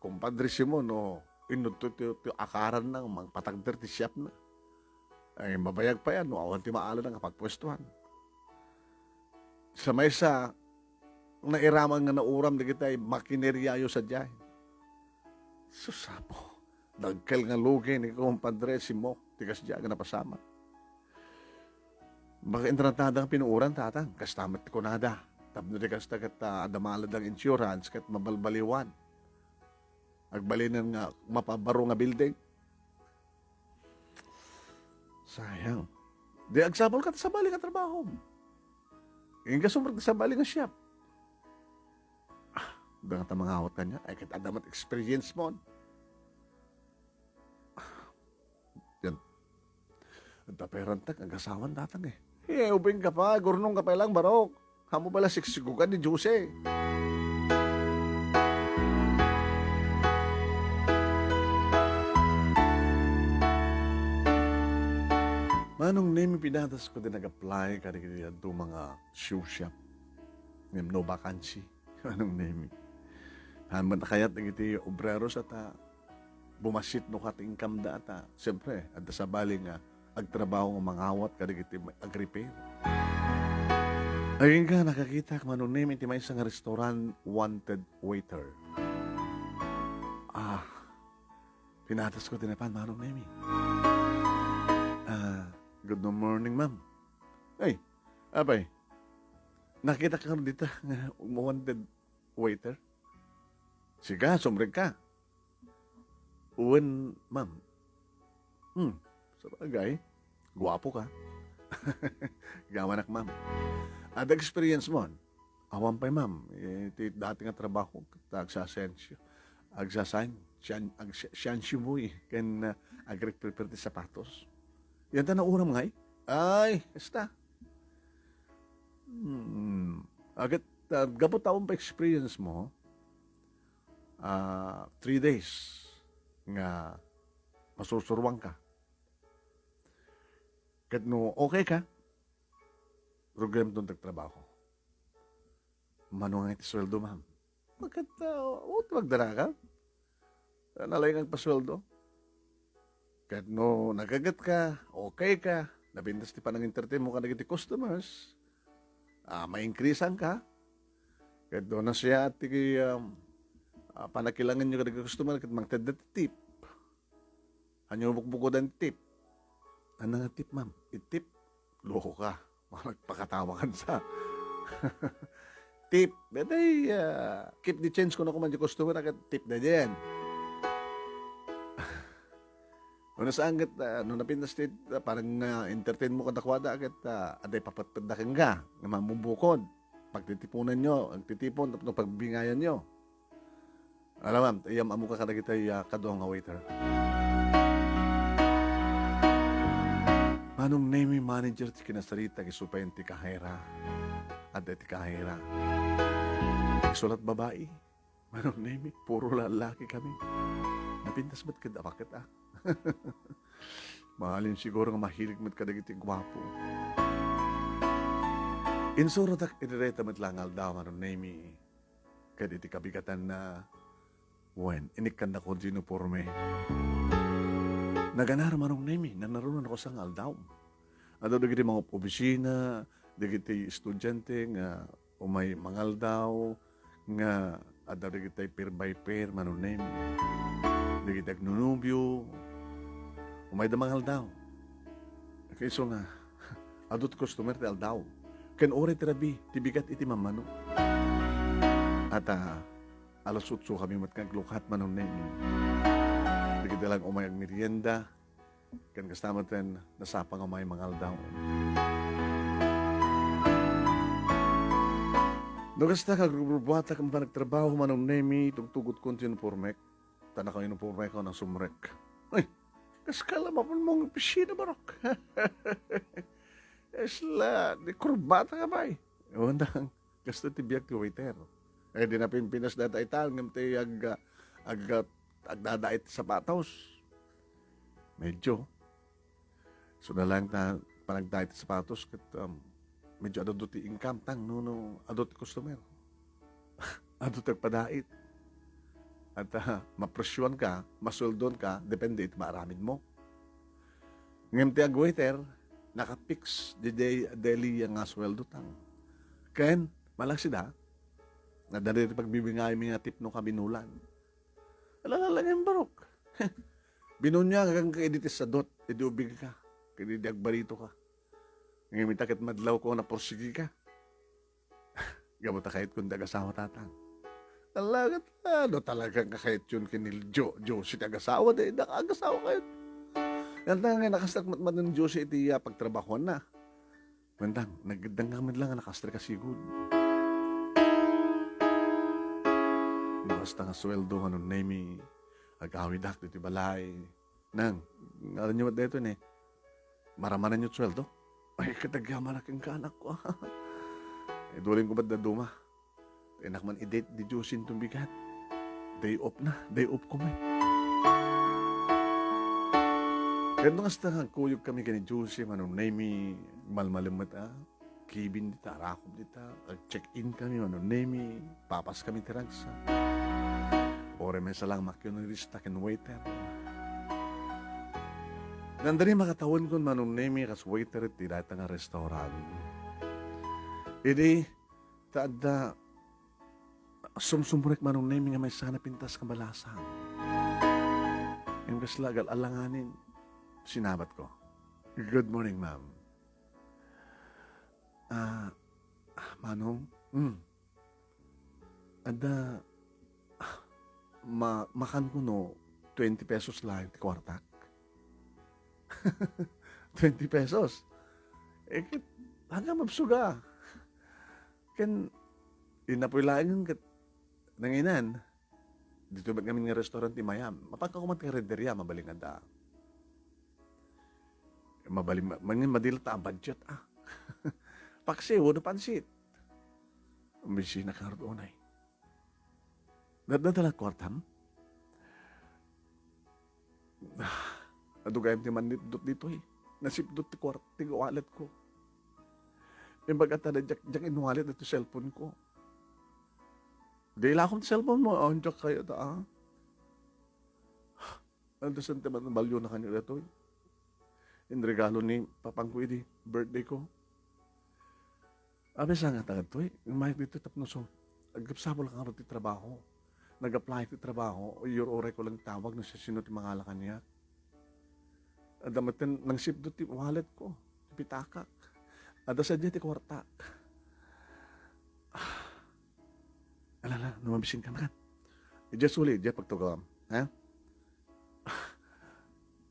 kumpadre Simon, no? Inututo akaran ng mga patagder ti shop na. Ay mabayag pa yan, no? Awan ti maala ng kapagpwestuhan. Sa maysa, nairaman nga nauram na kita ay makineryayo sa diyan. Susapo, dagkal nga lugi ni kumpadre Simon, tigas diyan nga napasama. Baka intratadang pinuuran tatang, kastamat ko nada. Tapno di kasta kat adamalad ang insurance kat mabalbaliwan. Agbalinan nga mapabaro nga building. Sayang. Di agsabol ka sa bali nga trabaho. Yung kasumrat sa bali nga shop. Doon nga mga awat kanya. Ay kat adamat experience mo. Yan. At taperantak, ang kasawan datang eh. Ubing ka pa, gurnong ka pa lang barok. Hamo pala siksigugan ni Jose. Manong name pinatas ko din nag-apply kada kaya do mga shoe shop. Ngem no vacancy. Manong name. Haman na kaya't nagiti obreros at bumasit no kat income da at siyempre at sa bali nga agtrabaho ng mga awat kada kitiag-repair. Ayun ka, nakakita ka manong name iti may isang restaurant wanted waiter. Pinatas ko tinapan manong name. Good morning, ma'am. Ay, abay. Nakita ka dito nga wanted waiter. Siga, sumrig ka. Uwan, ma'am. Sa bagay, guwapo ka. Gamanak, ma'am. At experience mo, awan pa'y, ma'am. Dati nga trabaho, agsasensyo. Agsasansyo mo kan agre-prepare ti sapatos. Yan ta na uram ngay? Ay, esta. Agad, gabot taon pa experience mo, 3 days nga masusurwang ka. Kat no, okay ka, program doon tagtrabaho. Mano nga iti sweldo, ma'am. Bakit magdara ka? Nalaing ang pasweldo. Kahit no nagagat ka, okay ka, nabindas ti panang entertain mo ka nagiti customers, ma-increasean ka. Kahit doon na siya at panakilangan nyo ka nagiti customer, kahit mangtad na tip. Hanyo bukbukodan tip. Ano nga tip, ma'am? Itip? Loko ka. Magpakatawa ka sa tip. Betay, keep the change ko na kuman di customer, agad tip na dyan. Una saan kat, nung napintas tit, parang entertain mo kadakwada agad, aday papatpadakin ka, nga mamubukod. Pagtitipunan nyo, ang titipon, tapos pagbingayan nyo. Alam ma'am, iyam amo ka kadagitay kadoong nga waiter. Manong name manager ti kinasarita kisupayan ti kahera. At ti kahera. Isulat babae. Manong name, puro lalaki kami. Napintas ba't kada bakit Mahalin siguro nga mahilig mat kadagiti gwapo. Insuro tak idireta mat langal daw manong name. Kaditi kabigatan na inikkan na ko dinuporme. Naganar manong name, nanarunan ako sa ngaldaw. Ato dagiti mga opisina, dagiti estudyante nga umay mangaldaw, nga ada dagiti pair by pair manong name. Dagiti agnunubyo, umay da mangaldaw. Kayso nga, adot customer ti aldaw. Ken ore tirabi, tibigat iti mamano. At alas 8 kami matkaglukat manong name. Dagiti lang umay ang merienda, kan kasama ten nasapang umay mangaldaw. Nagasta kagrubuata kang panagtrabaho manong nemi, tugtugot ko tinupormek, tanak ko inupormek ko ng sumrek. Ay, kaskala mapun mong pisina barok. Esla, di kurbata ka ba eh. Undang, gasto ti biyak ti waiter. Eh, di na pimpinas data ital, ngam ti agdadait sa patos. Medyo. So na lang na panagdait sa patos kat medyo adot ti income tang no adot ti customer. Adot padait. At mapresyon ka, masuldon ka, depende iti maaramid mo. Ngem ti waiter, nakapix di daily nga sweldo tang. Ken malak sida na dali pagbibingay mi nga tip no kabinulan. Alala yung barok. Binunya kang kaeditis sa dot, idiubig ka, kedidiag barito ka. Ngayon takit madlaw ko na porsigi ka. Gamot kahit kung dagasawa tatang. Talaga, talagang kakait yun kinil Josie tagasawa, dahil nakagasawa kayo. Yan lang nga nakastakmat man ng Josie iti pagtrabahoan na. Mandang, nagdangaman lang nga nakastra ka sigud. Basta nga sweldo nga nun nemi, agawidak dito balay. Nang, alam nyo dito ni, maramanan nyo sweldo? Ay, katagyaman aking kanak ko. Duling ko ba't na duma? Enak man i-date di Jusin itong bigat. Day off na, day off ko may. Kaya nung hasta nga kuyog kami kani Jusin, manong nemi, malmalimat kibin dita, rakob dita, check-in kami, manong nemi, papas kami tiragsa. Ore may salang makyonarista ken waiter. Nandari makatawon ko manong nemi kas waiter ti data nga restaurant. Idi taada sumsumurek manong nemi nga may sana pintas ka balasang. Yung kaslagal alanganin, sinabat ko. Good morning, ma'am. Manong, ada makan ko no 20 pesos lang ti kwartak. 20 pesos. Eh, hanggang mabsuga. Kan, inapulaan yung nanginan. Dito ba kami nga restaurant ti Mayam? Mapagkakumat ka renderya, mabaling anda. Mabaling, madila ta budget Paksi, wala pansit. Misi na karoonay. Nadala kwartam? Adugayam ti man dito eh. Nasipdot ti kwart, ti wallet ko. Yung bagat na jak inuwalit ito cellphone ko. Di lang akong cellphone mo, onjak kayo ta, Ano sentimental ng balyo na kanyo ito, in regalo ni Papang Kuidi, birthday ko. Abi sa nga tagad to, may dito tapno so, agapsabol ka nga rin trabaho. Nag-apply ti trabaho, your oray ko lang tawag na siya sino ti mangalakan niya. Adamatin, nang ship do ti wallet ko, pitakak. Ada sa ti kwarta. Alala, numabisin ka na kan. Ija sulit, ija pagtugam. Ha?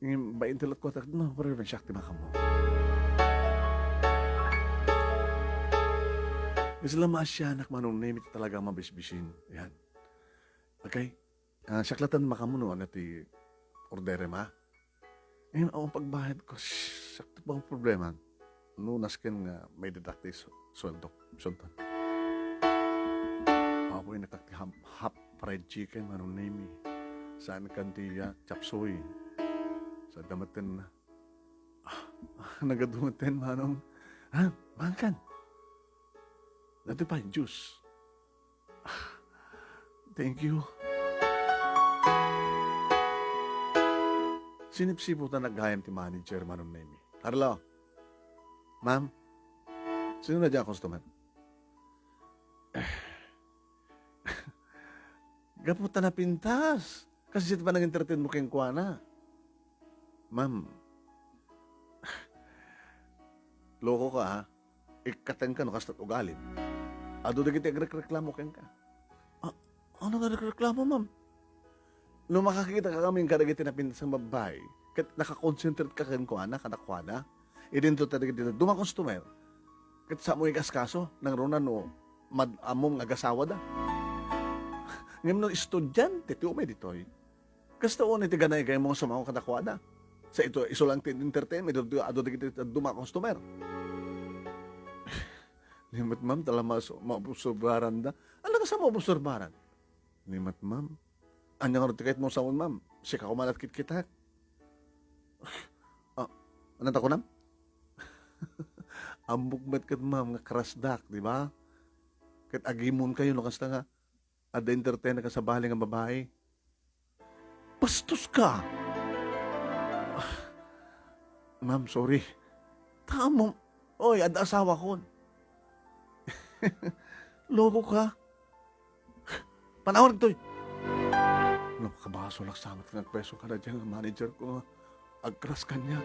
Yung ba intilot ko, no, pero yung syakti maka mo. Kasi lang maasyanak manong name it talaga mabisbisin. Yan. Okay? Syaklatan makamuno, ano ti ordere ma. Ngayon, ang pagbayad ko, sakto pa ang problema. Nunas ken nga may deducti sweldo. Sultan. Ako yung nakakihap fried chicken, manong name it. Saan kantiya, chapsoy. Sa damatin na. Nagadumatin, manong. Makan. Nato pa, juice. Thank you. Sinipsipo na naghayam ti manager, manong Nemi. Carlo. Ma'am. Sino na dyan customer? Gaputa na pintas. Kasi sito pa nag-entertain mo kayong kuwana. Ma'am. Loko ka ha. Ikateng ka no kastat ugalim. Ado na kita nagreklamo kayong ka. Ano na nagreklamo, ma'am? Nung makakita ka kami yung karagiti na pintas ng babae, kat nakakonsentrate ka kayong kuwana, kanakwana, idinto talaga dito, dumang customer, kat sa mo ikaskaso, nang runa no, among agasawa da. Ngayon no, estudyante, ti umay ditoy. Kasta o niti ganay kayo mga sumako kanakwana. Sa ito, iso lang entertainment, ado na kita dumang customer. Nimat ma'am, tala mabusurbaran da. Ano ka sa mabusurbaran? Nimat ma'am. Anya nga rin kahit mo sawon ma'am. Sika ko malat kita. Anong tako nam? Ambog mat kat ma'am, nga krasdak, di ba? Kat agimon kayo, no kasta nga, ada entertain ka sa baling ang babae. Bastos ka! Ma'am, sorry. Tamo. Oy, ada asawa ko. Loko ka. Panahon ito. Kabaso lang samat ng peso ka na dyan. Ang manager ko, agkras ka niya.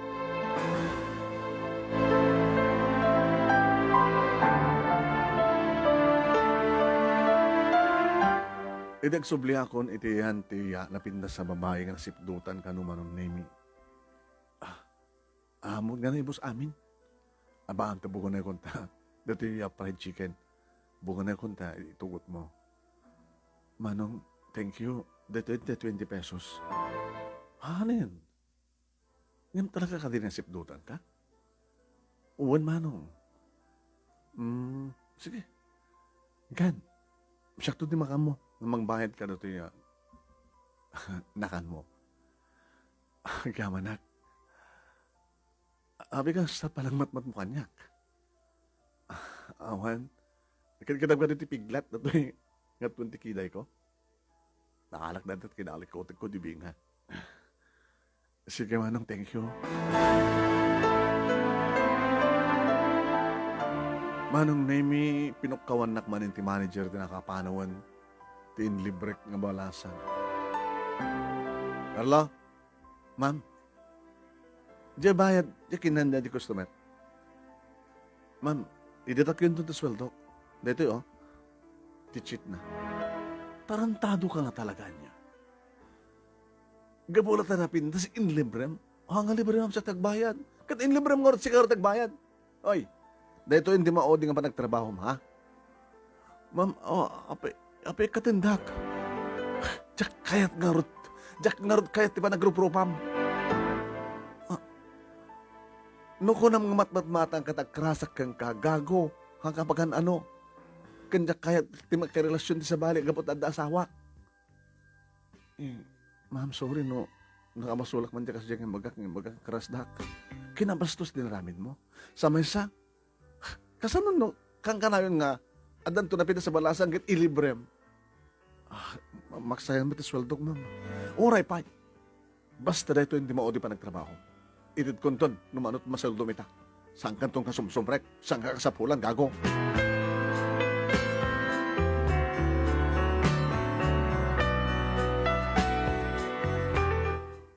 Idagsubli akon itiyan tiya napindas sa babae nga nasipdutan ka numanong nemi. Amon nga na ibos amin. Abaan ta buko na konta. Dati fried chicken. Buko na konta, itugot mo. Manong, thank you. Dito 20 pesos. Ano yan? Ngayon talaga ka din nasipdutan ka? Uwan, manong. Sige. Gan. Siyakto di makam mo. Namang bayad ka dito yung nakan mo. Gamanak. Abi ka sa palang matmat mo kanyak. Awan. Kadagdag ka dito piglat na ito yung nga 20 kiday ko. Nakalak na dito kinalik ko di binga. Sige manong, thank you. Manong Nemi, pinukkawan nakmanin ti manager ti nakapanawan ti inlibrek nga balasan. Carlo? Ma'am? Diya bayad, diya kinanda di customer. Ma'am, iditak yun doon ta sweldo. Dito ti-cheat na. Tarantado ka nga talaga niya. Gabulat na napin, tas inlibrem. Nga librem sa tagbayad. Kat inlibrem nga rin si karo tagbayad. Oy, dito hindi maodi nga pa nagtrabaho mo, ha? Ma'am, apay katindak. Jak kayat nga rin. Jak nga rin kayat di ba nagrupropam. Nuko na mga matmatmatang katagkrasak kang kagago. Hangkapagan ano. Kanya kayat di magkarelasyon di sa balik gapot at asawa. Ma'am, sorry no. Nakamasulak man di kasi dyan ng bagak krasdak. Kinabastos din ramin mo. Sa maysa, kasano no, kang kanayon nga, adan to napita sa balasan, git ilibrem. Maksayan mo ti sweldo ko, ma'am. Oray, pay. Basta dahito hindi maodi pa nagtrabaho. Itid konton, numanot masaldo mita. Saan ka tong kasumsumrek? Saan ka kasapulan, gago?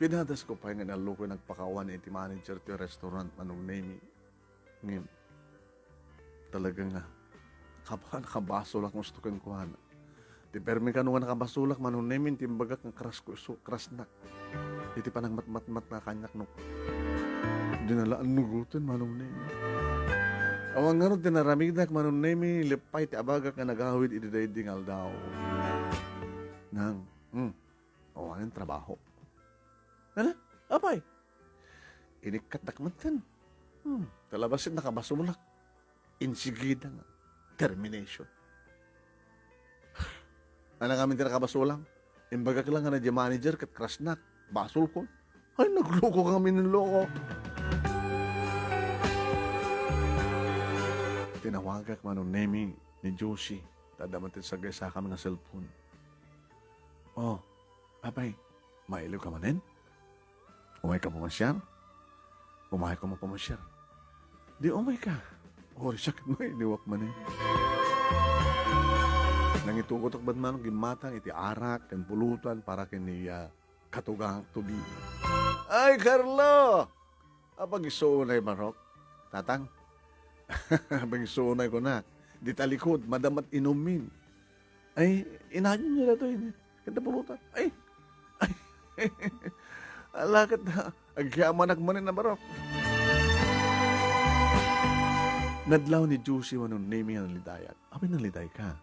Pinadas ko pa nga naluko nagpakawan iti manager ti restaurant anong name. Ngayon, talaga nga, nakabaso lang gusto kong kuhan. Ti permi ka nung nakabasulak manong name, timbagak ng krasnak. Iti pa nang matmat na kanyak no. Dinalaan nugutin manong name. Awang nga ron, tinaramigdak manong name, lipay ti abagak nga nagahawid iti daydingal daw. Nang, awangin trabaho. Ano? Apay? Inikatak man tan. Talabasin nakabasulak. Insigida nga. Termination. Ano kami tinakabasulak? Imbagak lang nga na di manager kat krasnak. Basol ko. Ay, nagloko kami ng loko. Tinawagak man ang naming ni Josie. Tadamatin sa gaysa kami ng cellphone. Oh, apay, mailiw ka manin? Umay ka pumasyar? Umay ka mo pumasyar? Di umay ka. Ori siya kat mo iniwak man eh. Nangitukotok ba't man gimatan iti arak kan pulutan para kini katugang tubi. Ay, Carlo! Apag isuunay marok? Tatang? Apag isuunay ko na. Di talikod, madamat inumin. Ay, inanyo nila to yun. Kanta pulutan. Ay! Alakit na. Agyaman nagmanin na barok. Nadlaw ni Josie manong naming ang lidayat. Abay ng liday ka.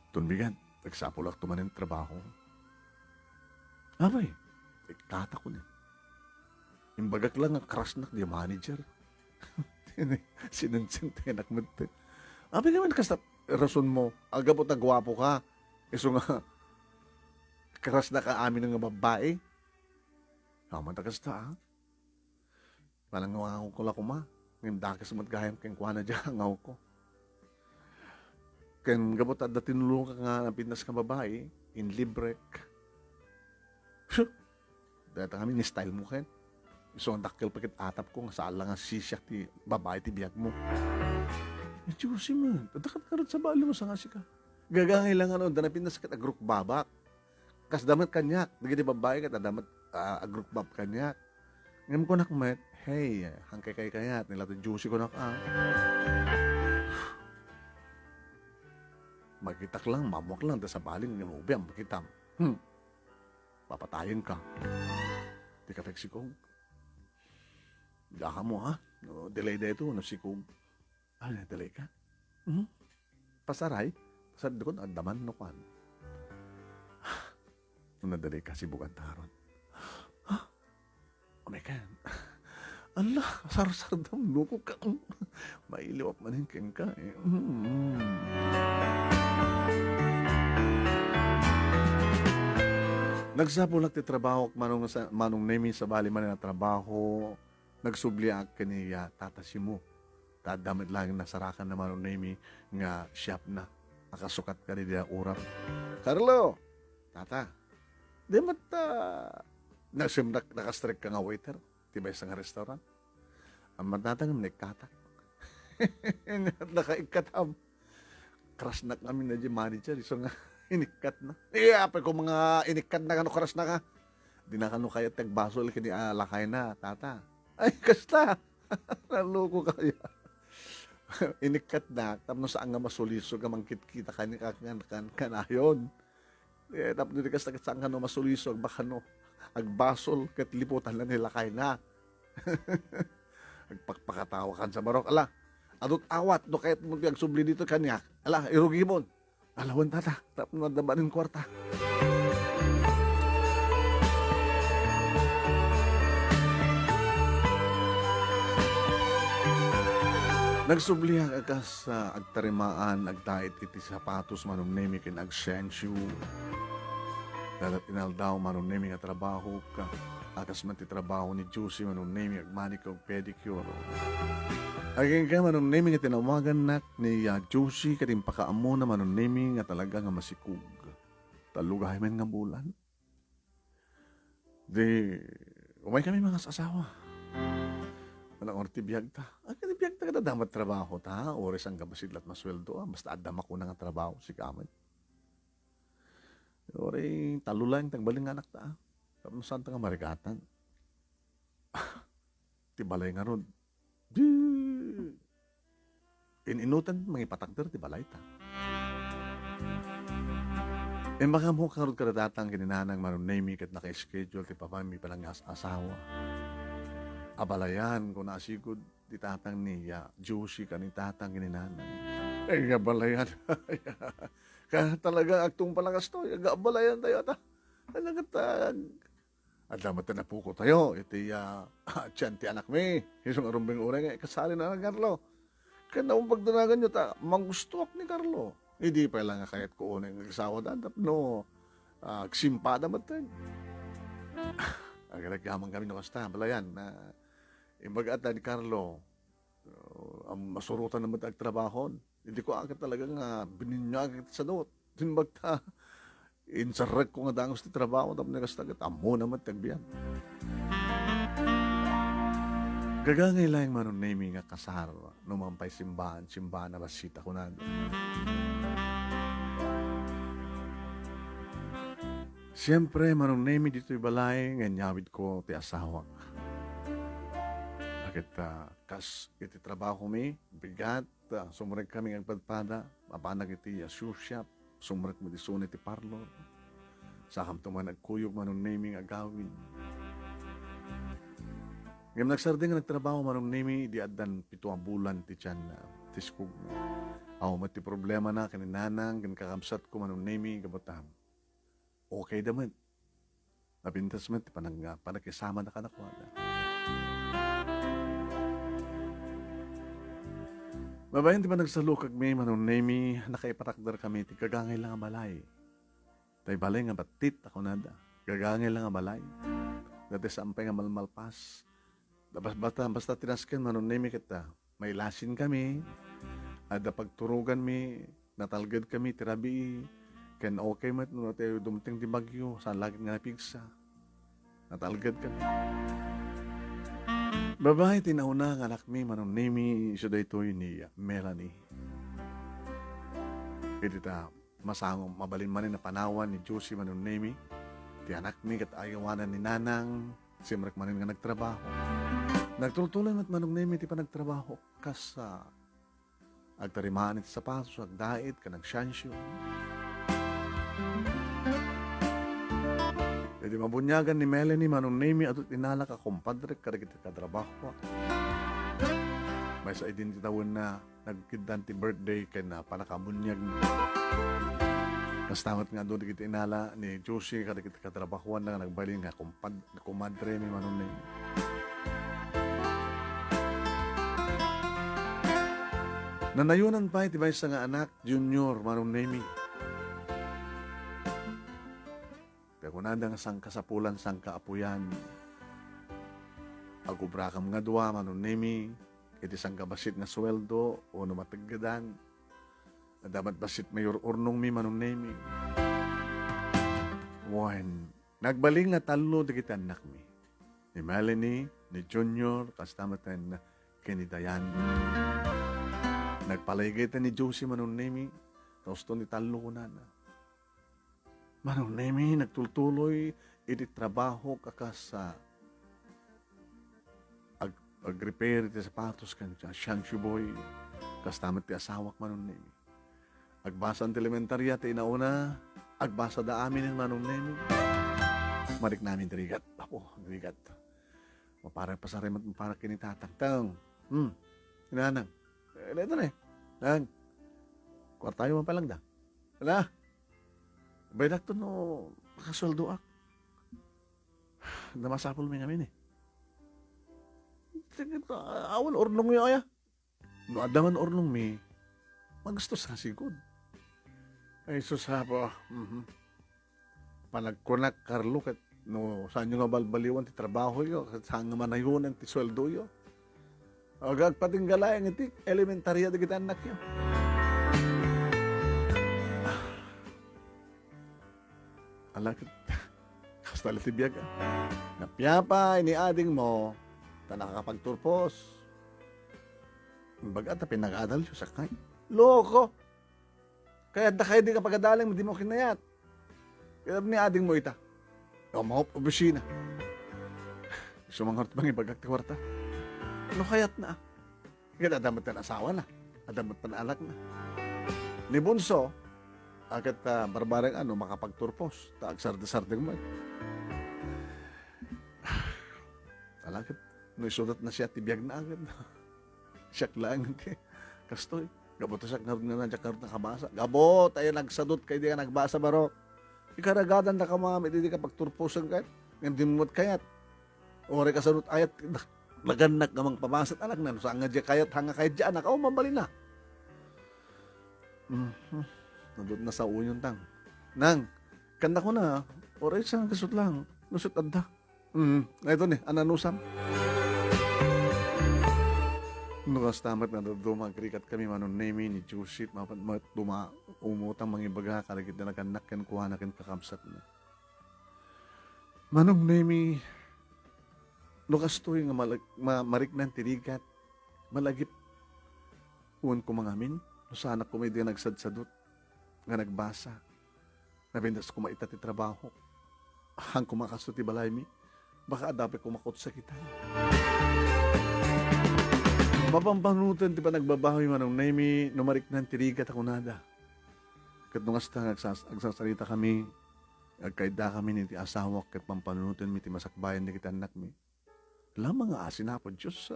Tunbigan, nagsapulak tumanin trabaho. Abay, kata ko na. Imbagak lang ang krasnak di manager. Sinansin tenak mo. Abay naman kasta rason mo. Agabot na gwapo ka. Iso nga, karas na ka amin ng babae. Kaman ta kasta, ha? Palang ngaw ko lang kuma. Ngayon dakas matgahayam keng kuha na dyan ngaw ko. Ken gabot at tinulong ka nga ng pinas ka babae, in librek. Dahil kami ni style mo ken. So ang dakil pakit atap ko, nga saan lang ang sisyak ti babae ti biyag mo. Juicy man, tadakat ka rin sa bali mo sa nga ka. Gagangay lang ano, danapin na sakit agruk babak. Kas damat kanyak, naging babae ka, damat agruk bab kanyak. Ngayon ko nakmet, hey, hangkay kay kayat, nila to juicy ko Magitak lang, mamok lang, sa balin, ng ubi, ang makitam. Papatayin ka. Di ka peksikog. Daka mo, ha? No, delay da ito, no sikog. Delay ka? Pasaray? Pasad ko, daman, no kan. Nadali ka si bukan taron. Oh my God. Allah, sar-sardam, luko ka. Mailiwap manin keng ka. Nagsapulak ti trabaho manong nemi sa bali man na trabaho. Nagsubliak kaniya tatasimu. Tadamit lang nasarakan na manong nemi nga shop na. Akasukat ka rin urap. Carlo! Tata, di mata nakastrek ka nga waiter. Tibay sa nga restaurant. Ang matatang nagkatak. Nakaikatam. Crush na kami na di manager. So nga, inikat na. Apay ko mga inikat na kano crush na ka. Di na kano kaya tagbasol kini lakay na, tata. Ay, kasta. Naloko kaya. Inikat na. Tapos saan nga masuliso ka mangkit-kita kanayon. Tapos di kasta saan ka no masuliso baka no. Agbasol kat liputan lang nila kay na. Agpakpakatawa kan sa barok. Ala, adot awat do kahit mo piagsubli dito kanya. Ala, irugi mo. Alawan tata, tapos madabanin kwarta. Nagsubli ang agas sa agtarimaan, agtait iti sapatos manong nemi kin agsensyu. Dalat inaldaw manong nemi nga trabaho ka. Akas man ti trabaho ni Juicy manong name ag manicure pedicure. Aging ka manong name nga tinawagan nak ni Juicy kating pakaamo na manong name nga talaga nga masikug. Talugay man nga bulan. Di, umay kami mga asawa. Walang orti biyag ta. Ang biyag ta kada damat trabaho ta. Oras ang gabasidlat masweldo. Basta adam ako na nga trabaho si kaman. Ori, talo lang tagbaling anak ta. Tapos saan ta nga marigatan? Tibalay nga ron. Di! Inutan, mga ipatakder, tibalay ta. Baka mo karod karadatang kininanang marunay kat naka-schedule, ti papami palang asawa. Abalayan, kung nasigod, ti tatang niya, Juicy ka ni tatang kininanang. Ay, abalayan. Kaya talaga, agtong palangas to, abalayan tayo ta. Alagatag. At damat na po ko tayo, iti tiyan ti anak mi, isang arumbing urang kasali na ng Carlo. Kaya naman pagdanagan nyo ta, mangustuak ni Carlo. Hindi pa lang kahit ko unang nagsawa dadap, no, simpada matag. Agad-agaman kami no kasta, balayan, na imbagat ni Carlo, ang masurutan naman tag trabahon. Hindi ko agad talaga nga bininyag sa doot. Timbagta, insarag ko nga dangos ti trabaho, tapos nagastagat, amo naman tagbiyan. Gagangay lang manon naming nga kasar, numampay simbahan na basita ko na. Siyempre, manon naming dito'y balay, nga nyawid ko ti asawa. Bakit, kas iti trabaho mi, bigat, sumurag kami ng padpada, mapanag iti sure shop, sumurag mo di sunit ti parlor, sakam tuman nagkuyog manon naming agawin. Ngayon nagsarding nga nagtrabaho manong nimi, di adan 7 bulan ti tiyan na tiskog. Aw mati problema na kaninanang, kakamsat ko manong nimi, gabatam. Okay daman. Napintas man, ti panakisama na kanakwala. Babayan ti pa nagsalukag mi, manong nimi, nakaipatakdar kami, ti kagangay lang ang balay. Tay balay nga batit ako nada. Kagangay lang ang balay. Dati sampay nga malmalpas. Basta tinasken manon nemi kita. May lasin kami. Ada pagturugan mi. Natalgad kami. Tirabi. Ken okay mat. No, tayo dumating di bagyo. Saan lagi nga napigsa. Natalgad kami. Babae tinauna nga anak mi. Manon nemi. Siya da ito ni Melanie. Iti ta masangom. Mabalin manin na panawan ni Juicy manon nemi. Ti anak mi kat ayawanan ni Nanang. Simrak manin nga nagtrabaho. Nagtultulan at manong nemi ti pa nagtrabaho kas agtarimaan iti sapatos, agdait, ka nagsyansyo. E di mabunyagan ni Melanie manong nemi at inala ka kumpadre karagit katrabaho. May sa idin titawin na nagkidan ti birthday kay na panakabunyag ni. Kastamat nga doon kita inala ni Juicy karagit katrabahuan na nagbalin nga kumadre mi manong nemi. Nanayunan pa iti sa nga anak, Junior, manong nemi. Pero kunada nga sang kasapulan, sang kaapuyan. Agubrakam nga dua, manong nemi. Iti sang kabasit nga sweldo, o namatagadan. Dapat basit mayor urnong mi, manong nemi. When, nagbaling nga talo di kita anak mi. Ni Melanie, ni Junior, kastamatan kini Dayan. Nagpalaygay ta ni Juicy manong nemi, tapos to ni talo ko na. Manong nemi, nagtultuloy, iti trabaho kakasa ag-repair iti sapatos kan siyang boy, kastamat ti asawak manong nemi. Agbasa ang elementarya, ti inauna, agbasa da amin ng manong nemi. Marik namin dirigat, apo, dirigat. Maparang pasarimat, maparang kinitatagtang. Inanang. Ito na eh. Nang, kwartayo man pa lang da. Wala. Baydak to no, makasoldo ak. Namasapol mi ngamin eh. Awan ornong mi ay. No, adaman ornong mi. Magastos ka sigod. Ay, susha po. Panagkunak Carlo kat No, saan nyo nga balbaliwan ti trabaho yo, saan nga manayunan ti sweldo yo. Agag patinggalayan iti elementarya di kita anak yo. Alakit, kasta ti biyag ah. Napiyapa, iniading mo, ta nakakapagturpos. Baga, ta pinag-adal siya sakay. Loko! Kaya da kayo di ka pagadaling, hindi mo kinayat. Kaya ni ading mo ita. O mahop, obisina. Gusto mong harap bang ibagak ti kwarta? Ano kayat na? Kaya adamat na asawa na. Adamat pa na anak na. Ni Bunso, agad barbareng makapagturpos. Taag-sarde-sardeng mo. Alakit, no isulat na siya, tibiyag na agad. Siyak lang, kastoy. Gabot na siya, karot na kabasa. Gabot, tayo nagsadot kayo, di ka nagbasa baro. Ikaragadan na ka mga, hindi ka pagturposan kayo. Hindi mo kayat. Ore ka sadot ayat, laganak namang pamasat anak na. Saan nga dyan kayat, hanga kayat dyan, anak. Mambali na. Nandun na sa unyon tang. Nang, kanda ko na, ore saan kasut lang. Nusut adda. Ito ni, ananusam. Nukas tamat na dumagrikat kami manon nemi ni Jusit mapat umutang mga ibaga kalagit na nakanak kan kuha na kan kakamsat na. Manong nemi lukas to yung mariknan tirigat malagip uwan ko mga amin no sa anak ko may di nagsadsadot nga nagbasa nabindas ko maitati trabaho hang kumakasto ti balay mi baka adapi kumakot sa kita. Mapambanutan, di ba nagbabahoy manong naimi, numarik ng tirigat ako nada. Kat nung hasta nagsasalita kami, agkaida kami ni ti asawa, kat pampanunutan mi ti masakbayan di kita anak mi. Lamang nga asin na po, Diyos,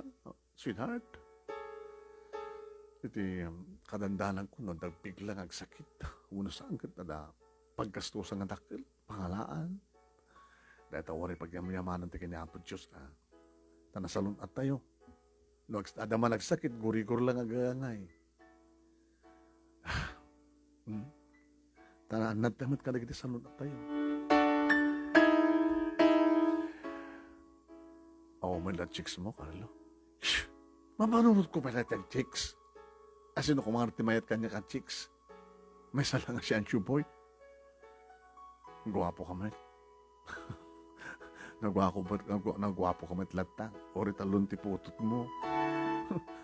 sweetheart. Iti kadandanan ko, no, dagpiglang agsakit. Una saan kat na pagkastusan nga dakil, pangalaan. Dahil tawari pagyamuyamanan ti kanya po, Diyos, tanasalun at tayo. No, adama nagsakit, guri-gur lang agangay. Tanaan tamat ka nagiti sanod na tayo. May la chicks mo, Carlo. Mamanunod ko pala tag chicks. Asino kung mga timayat kanya ka chicks. May salang siya ang boy. Guwapo ka man. Nagwapo ka man latang. Ori talon ti putot mo.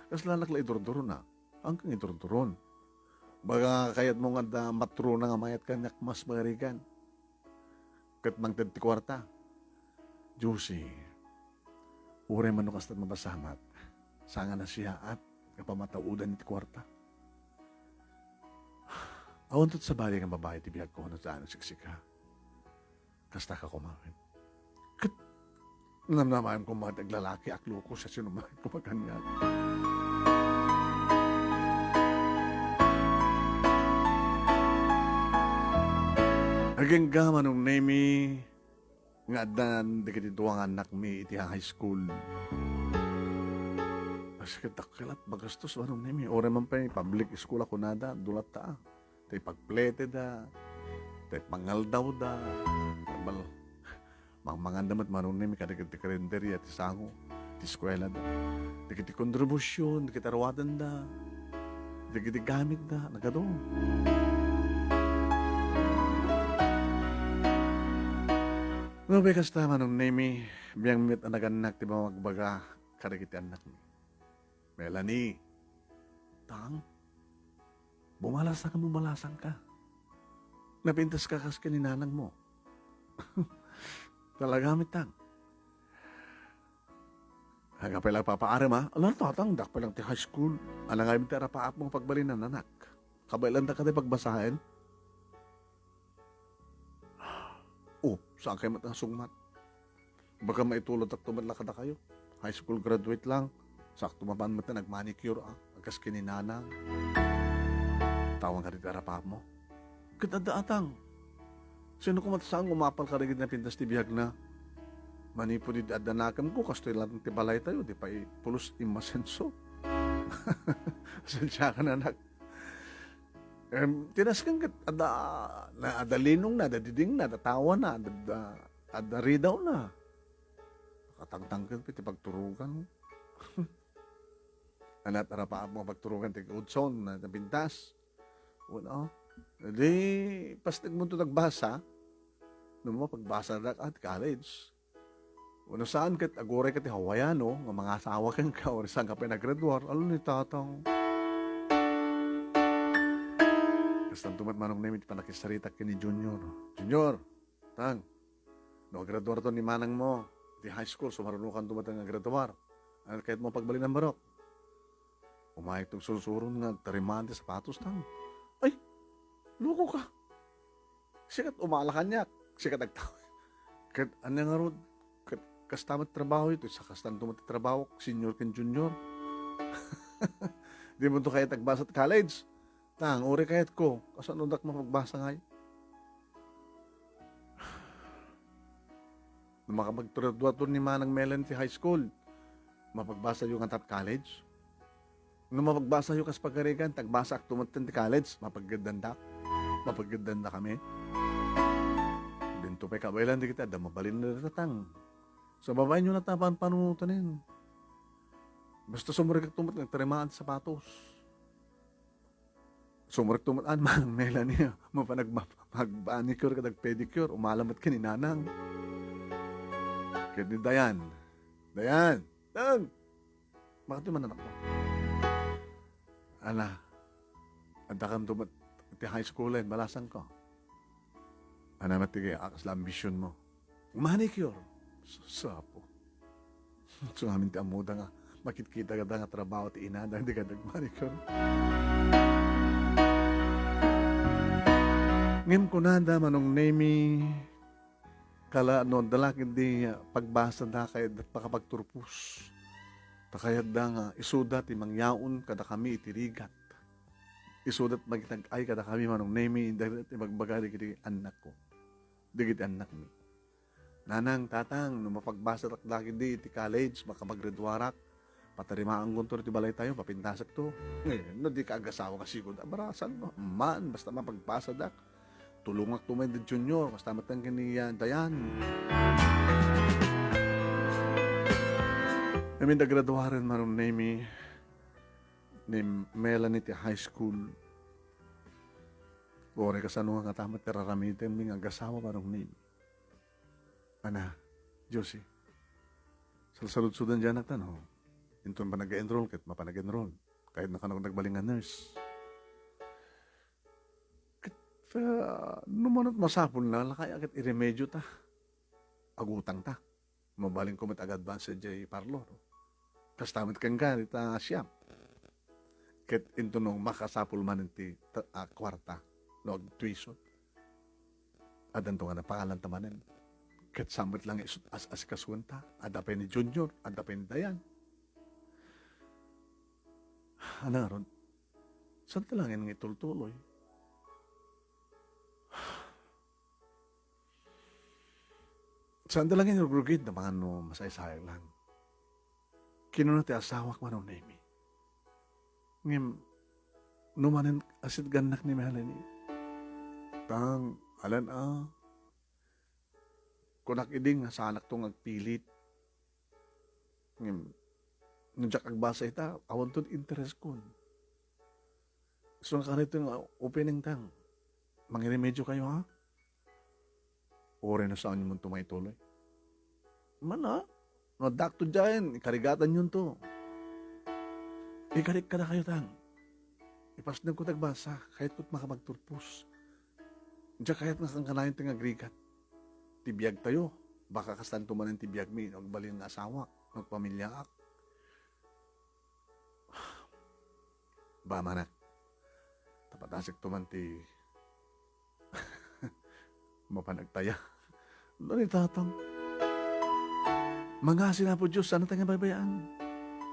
Kasi lalakla idurduro na. Hanggang idurduron. Baga kayat mo nga matro na nga mayat ka mas marigan. Kat mang ti kwarta. Juicy. Ure man nukas at mabasamat. Sanga na siya at kapamataudan iti kwarta. Awan tot sa bali ng babae ti biyag ko na saan siksika. Kasta ka kumakin. Kat namnamayan ko mga taglalaki aklo ko sa sinumahin ko magkanyan. Aging gaman nung nemi nga dan dikit ang anak mi iti high school. Kasi katakilat bagastos anong nemi. Ore man pa public school ako nada dulat ta. Tay pagplete da. Tay pangaldaw da. Mangandamat manong nemi kadagit ti kalendarya ti sango. Ti eskwela da. Dikit ti kontribusyon, dikit arwadan da. Dikit ti gamit da. Nagadong. Ngabe kasta manong nemi, biyang mit anaganak ti ba magbaga kadagiti anak mi. Melanie, tang, bumalasan ka. Napintas ka kas kaninanang mo. Talaga mit tang. Hanga pala papaaram ha, alam tatang, dak palang ti high school. Alang nga mitara paap mong pagbalinan anak. Kabailan da ka ti pagbasahin. Saan kayo matasungmat? Baka maitulot at tumadla kada kayo. High school graduate lang. Sakto mapan mo na nag-manicure agkas kininanang. Tawang ka rin karapap mo. Katadaatang. Sino ko matasang umapal ka rin na pintas ti bihag na manipo di adanakam ko kastoy lang ti balay tayo. Di pa pulos imasenso. Sensya ka na anak. Tinaskan ka, adalinong na, dadiding na, datawa na, Adari daw na. Nakatangtangkad pa, pagturugan. Anak, tara pa mo pagturugan, tig-udson, na nabintas. Wala. Di, pas nagmunto nagbasa, nung mo pagbasa na at college. Wala saan kat, agoray kat Hawaiano, nga mga asawa kang ka, o saan ka pinaggraduar, alo ni tatang. Kastan tumat manong namin, panakisarita ka ni Junior. Junior, tang, no, graduar to ni manang mo, di high school, so marunong kang tumatang nga graduar. Ano kahit mo pagbalik ng barok? Umayag itong susurong nga, tarimaan di sapatos tang. Ay, loko ka. Sikat umalakan niya. Sikat nagtawag. Kat, ano nga ron, kastamat trabaho ito, sa kastan tumat trabaho, senior ken junior. Di mo to kaya tagbasa at college. Tang, uri kayat ko. Kasan undak mo magbasa ngayon? Nung makapagturaduator ni Manang Melanie High School, mapagbasa yung at college. Nung mapagbasa yung kas pagkarigan, tagbasa ak tumatan ti college, mapaggadanda. Mapaggadanda kami. Dinto pa kabailan di kita, damabalin na tatang. Sa babae nyo natapan panunutanin. Basta sumurik tumat ng tarimaan sa sapatos. Sumurik tumataan man, Melanie, mapanag-manicure ka, nag-pedicure, umalamat ka ni Nanang. Kaya ni Dayan, Dayan, bakit yung mananak mo? Ala, anda kang tumat, ti high school line, balasan ko. Ana matigay, akas la ambisyon mo. Manicure, sapo. So amin ti amuda nga, makikita ka nga trabaho ti inada, hindi ka nag-manicure. Ngim ko nada manong nemi kala no dalakid di pagbasa da kay pakapagturpus. Takayad da nga isuda ti mangyaon kada kami itirigat. Isudat magitag-ay kada kami manong nemi dahil ti magbagari kiti anak ko. Digit anak mi. Nanang tatang no mapagbasa tak dakid di ti college makapaggraduarak patarimaan guntor ti balay tayo papintasak to. Ngayon no di ka agasawa kasi ko abarasan mo. Man basta mapagbasa dak. Tulungak tumay di junior, basta matang kaniyan, Dayan. Namin nagraduaran manong ni Melanie ti high school. Bore ka sa nung nga tamat teraramitin, may agasawa manong name. Ana, Josie, salud-sudan dyan ang tanong. Inton pa nag-enroll, kahit mapanag-enroll. Kahit nagbalik nga nurse. Numanot masapon na, kaya agad iremedyo ta. Agutang ta. Mabaling ko agad ba sa jay parlor. Kastamit kang ganit siyam. Ket into nung makasapol man ti kwarta. No, tuition. Adan to nga na pangalan tamanin. Ket samit lang as kasunta. Adapay ni Junior, adapay ni Dayan. Ano ron? Saan talangin ng itultuloy? Saan talangin yung rugid na mga no masay-sayang lang. Kinuna ti asawak man ang name. Ngim, numanin asit ganak ni Melanie. Tang, alan kunak iding sa anak tong agpilit. Ngim, nung jak agbasa ita, awan to interest ko. So nakarito yung opening tang. Mangiremedyo kayo ha? Ore na saan yung tumay tuloy. Mana? No, dakto dyan. Ikarigatan yun to. Ikarig ka na kayo tang. Ipasnag ko tagbasa. Kahit ko't makapagturpus. Diyan kahit nakangkanayin ting agrigat. Tibiyag tayo. Baka kastan tumanin tibiyag mi. Nagbalin ng asawa. Nagpamilya ak. Ba manak. Tapatasik tuman ti mapanagtaya. Doon tatang. Mga sina po Diyos, ano tayo babayaan?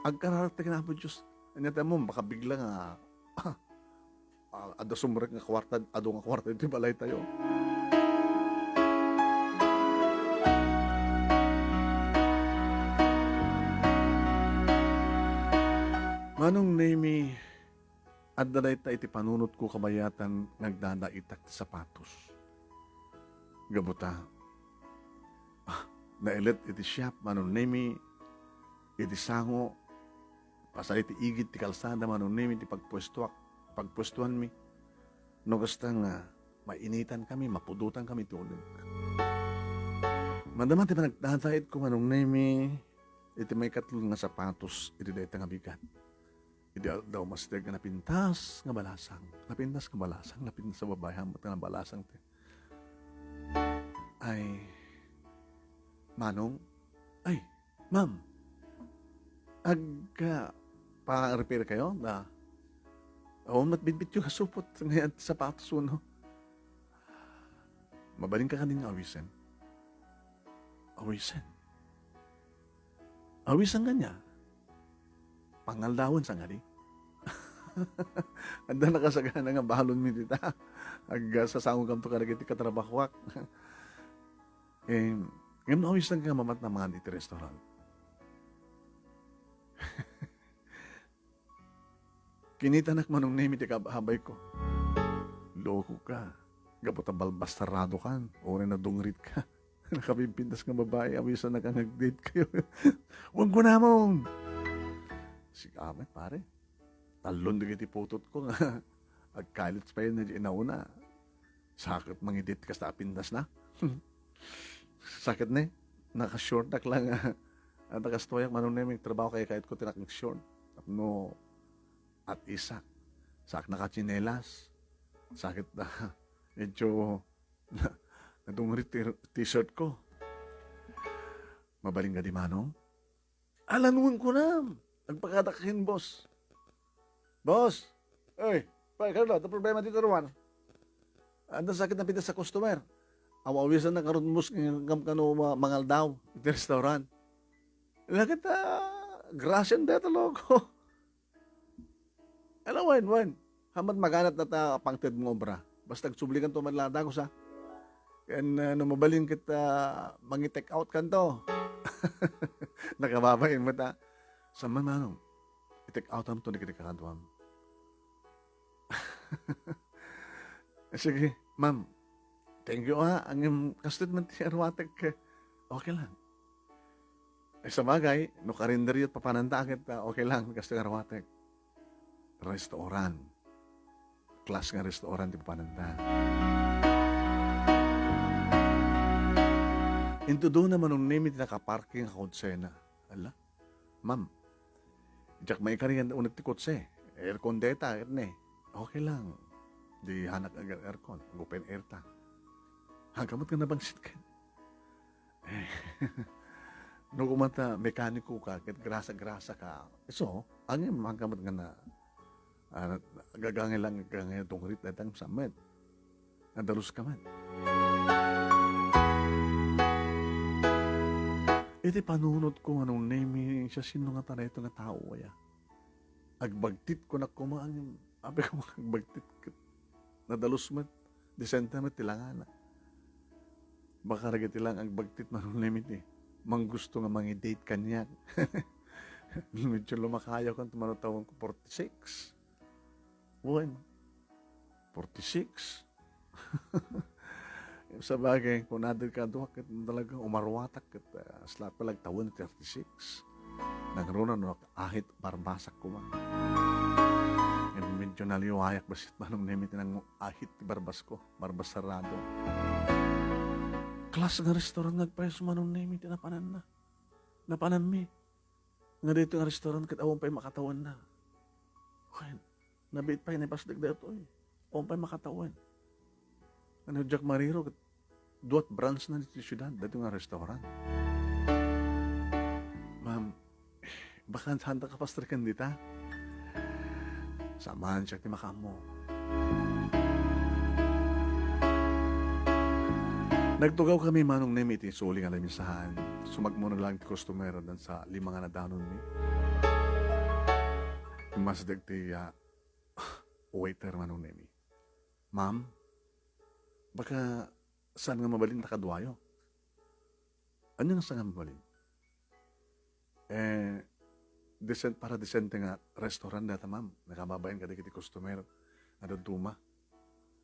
Agkararata na po Diyos. Anyata mo, baka bigla nga, ada sumrek nga kwarta, ado nga kwarta, ito balay tayo. Manong name at dalay ta iti panunot ko kabayatan nagdadaitak sapatos. Gabuta. nailit iti siyap, manunemi, iti sango, pasal iti igit ti kalsada, manunemi, ti pagpwestuhan mi. No gusto nga, mainitan kami, mapudutan kami tulog. Madaman ti panagtatayit ko, manunemi, iti may katlong nga sapatos, iti dayta nga bigat. Iti daw masdag nga napintas nga balasang. Napintas sa babae, hamot nga balasang ti. Ay, Manong, ay, ma'am, pa-repair kayo na matbitbit yung kasupot ngayon sapatos uno. Mabaling ka kaning awisan. Awisan kanya. Pangaldawan sa nga di. Anda nakasagana nga balon mi dita. Sasangog kam to karagiti katrabahuak. Ngayon awisan ka mamat na mga dito restaurant. Kinitanak manong name iti kahabay ko. Loko ka. Gapota balbastarado kan. Ore na dungrit ka. Nakapimpintas nga babae. Awisan na ka nag-date kayo. Huwag ko na mong. Sigamet pare. Talon na iti putot ko nga. Agkalits pa yun na inauna. Sakit mangidit ka sa pindas na. Sakit na naka-short nak lang. Nakastoyak manong na may trabaho kaya kahit ko tinakang short. No, at isa. Sakit naka-chinelas. Sakit na. Medyo nadungrit t-shirt ko. Mabaling ka di manong? Alanuan ko na. Nagpakadakahin, boss. Boss! Ay, Carlo, ito problema dito naman. Ang sakit na pintas sa customer. Awawisan na karon mus ng mangal daw. Ito restaurant. Lakit grasyan dito logo. Alam, wan. Hamad maganat na ta pangted mo obra. Basta nagsublikan to manlada ko sa. Yan, mabalin kita mangi-take out kan to. Nakababayin mo ta. Sa mananong, i-take out am to, nakikikakadwam. Sige, ma'am. Thank you ang customer ti Arwatek. Okay lang. Sa bagay, no karinderyo at papanantakit, okay lang, customer Arwatek. Restaurant. Class nga restaurant ti papananta. Into doon naman nung name iti nakaparking ako na. Ala, ma'am, jak may karingan unat ti kotse. Aircon data, okay lang. Di hanak ang aircon, open air ta. Hangkamot ka nabangsit ka. No kumanta, mekaniko ka, grasa-grasa ka. So, ang yung hangkamot nga na gagangin lang gagangin tungrit na tang samet. Nadalos ka man. Iti panunod ko anong name siya sino nga tanay ito nga tao kaya. Agbagtit ko na kumaan yung abe ko agbagtit nadalos mo disenta mo tilangana. Baka ragiti lang ang bagtit manong limit mang gusto nga mangi-date kanyan. Medyo lumakayaw kan tumanatawang ko 46. Buwan. 46. Sa bagay, kung nadir ka doon, talagang umarwatak at slap palag taon 36. Nagruna no ahit barbasak ko man. Medyo naliwayak basit manong limit ng ahit barbas ko, barbas sarado. Klas nga restaurant nagpayo sumanong name iti napanan na. Napanan mi. Nga dito nga restaurant kat awang pa'y makatawan na. Okay. Nabiit pa yun, ipasdag dito eh. Awang pa'y makatawan. Ano, Jack Mariro, duat branch na dito syudad, dito nga restaurant. Ma'am, baka handa ka pastrikan dita. Samahan siya ti makamo. Nagtugaw kami manong name iti suling alam isahan. Sumagmuna lang ti customer dan sa lima nga nadanon ni. Mas ti waiter manong name. Ma'am, baka saan nga mabalin takadwayo? Ano nga saan nga mabalin? Para decente nga restaurant data ma'am. Nakababayan ka dikiti customer. Ano duma?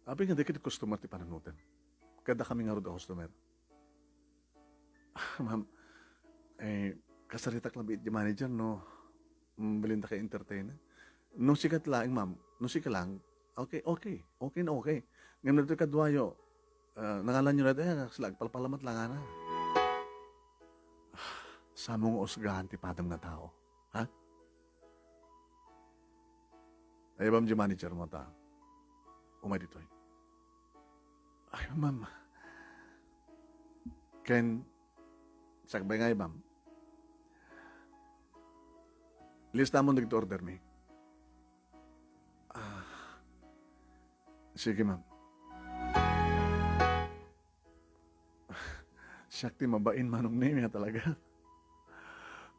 Abi nga dikiti customer ti pananutin. Kada kami nga ro da customer. Ma'am, kasaritak lang di manager, no? Balinda kay entertainer. No sikat lang, ma'am. No sikat lang. Okay, okay. Okay na okay. Ngayon na ito kadwayo. Nangalan nyo na ito, slag, palpalamat lang na. Sa mong usgahan ti padang na tao. Ha? Ay, bam, di manager mo ta. Umay dito. Ay, ma'am. Ken, sakbay nga, ma'am. Lista mo nag-order me. Sige, ma'am. Shakti, mabain manong name ya talaga.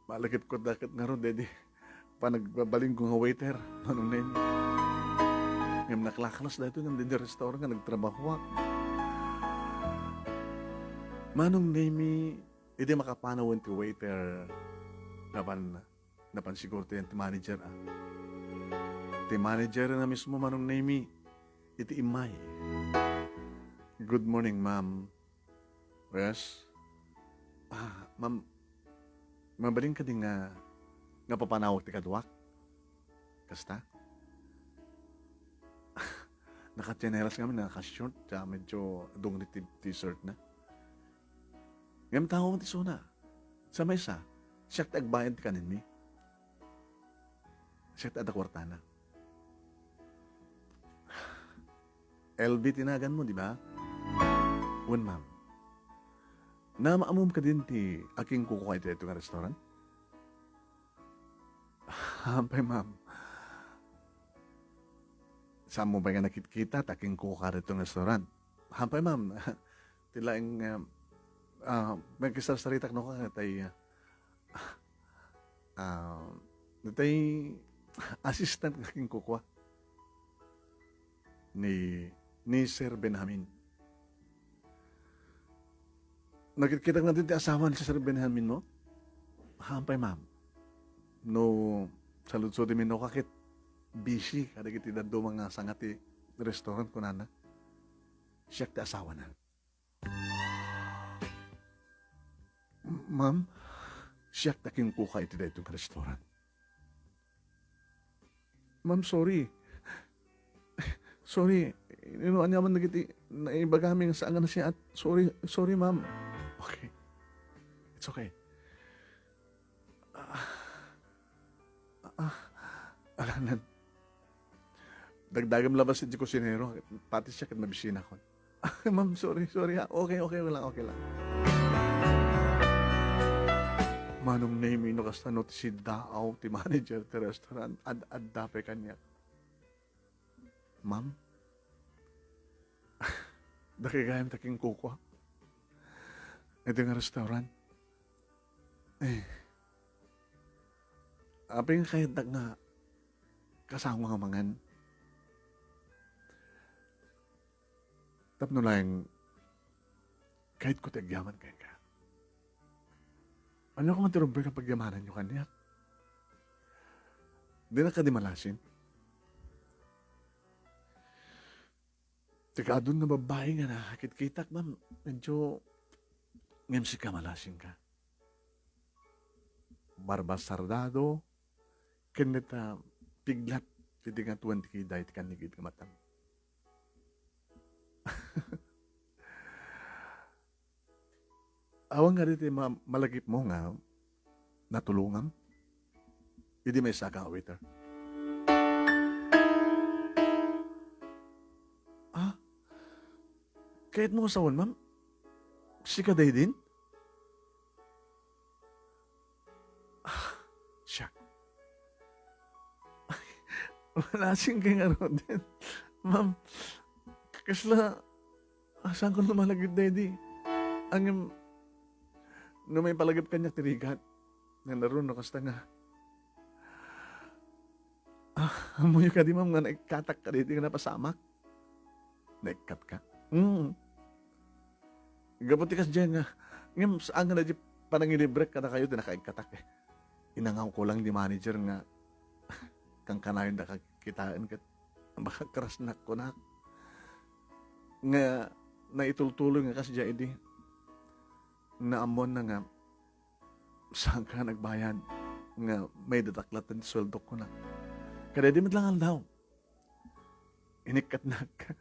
Malagit ko dakit nga ron, dedi. Pa nagbabaling ko nga waiter, manong name. Ngayon naklaklas na ito ng din restaurant nga nagtrabaho. Manong name, hindi makapanawin ti waiter. Napan siguro ti manager. Ti manager na mismo manong name, iti imay. Good morning, ma'am. Yes? Ma'am, mabaling ka din nga papanawag ti kadwak? Kasta? Naka-generals kami, naka-short, tsaka medyo dunglit t-shirt na. Ngam tao mo ti suna. Sa may sa, siyak agbayad ti kanin mi. Siyak ta kwartana. LB tinagan mo, di ba? Un, ma'am. Na maamom ka din ti aking kukuha ito nga restaurant? Hampay, ma'am. Saan mo ba nga nakikita at aking kukuha ito nga restaurant? Hampay, ma'am. Tilaing magkisarsaritak no ka tay tay assistant aking kukuha ni Sir Benjamin. Nakikita natin ti asawa ni Sir Benjamin mo? Hampay, ma'am. No, salud-so di min no kakit busy kada kiti daddo mga sangati restaurant ko nana. Siyak ti asawa na. Ma'am, siyak taking kuka iti dito ng restaurant. Ma'am, sorry. Sorry. Inuan naman nagiti naibagaming saan na siya at sorry, ma'am. Okay. It's okay. Alanan. Dagdagam labas si kusinero. Pati siya kat mabisina ko. Ma'am, sorry. Ha. Okay lang. Manong name ino kasta no si Daaw, ti manager ti restaurant, ad-dape kanya. Ma'am, dakigayam taking kuko. Ito nga restaurant. Aping kahit nga kasama nga mangan. Tapno lang, kahit ko tagyaman kayo ka. Ano ko matirumbre ka pagyamanan nyo kanya? Di na ka di malasin. Teka, doon na babae nga na, kitak, ma'am, medyo ngemsi ka malasin ka. Barbas sardado, kinita piglat, hindi nga 20 kiday, tikanigid ka matang. Awang nga dito malagip mo nga, natulungan. Hindi may saka waiter. Kahit mo kasawan, ma'am, si kaday din? Siya. Wala sing kay nga ron din. Ma'am, kasla, saan ko lumalagip, daddy? Ang no may palagip kanya tirigat. Na naroon, no, kasta nga. Amoy ka di, ma'am, nga naikatak ka dito nga napasamak. Naikat ka. Gabuti kas dyan nga. Ngayon, saan nga na di panangilibrek ka na kayo, di nakaikatak eh. Inangaw ko lang di manager nga kang kanayon na kakitaan ka. Baka karas na ko na. Nga naitultuloy nga kas dyan, edi. naamon na nga, saan ka nagbayad? Nga may dadaklatan sweldo ko na. Kada di madlangan daw. Inikat na ka.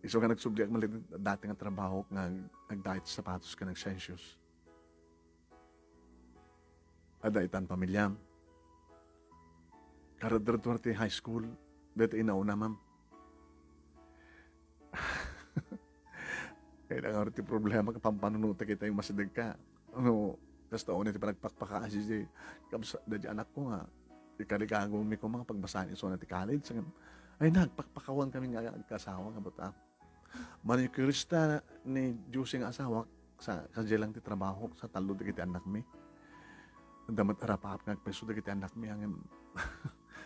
Iso ka nagsubli ang malit dati nga trabaho nga nagdahit sa sapatos ka ng sensyos. Adaitan pamilyam. Karadradwarte high school. Dito inauna, ma'am. Kaya nga rin problema kapag panunuta kita yung masidag ka. Ano, kas taon iti panagpakpaka si kapsa dadya anak ko nga. Ikaligago mi ko mga pagbasahin so na ti college. Ay nagpakpakawan kami nga kasawa nga bata. Manikurista ni Diyos yung asawa sa lang ti trabaho sa talo di kiti anak mi. Damat arapahap nga peso di kiti anak mi ang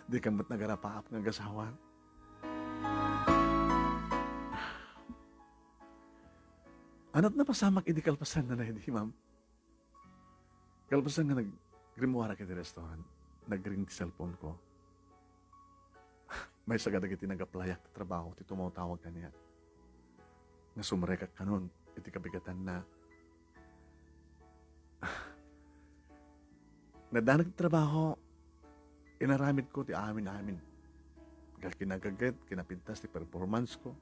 di kamat nagarapahap nga gasawa. Anot na pasamak idi kalpasan na hindi, ma'am. Kalpasan nga nag-grimuara kiti restaurant. Nag-ring ti cellphone ko. May sagada kiti nag-applyak ti trabaho, ti tumawtawag ka niya. Nga sumrekak ka nun, iti kabigatan na. Nadanag ti trabaho, inaramid ko ti amin. Kinagaget, kinapintas ti performance ko.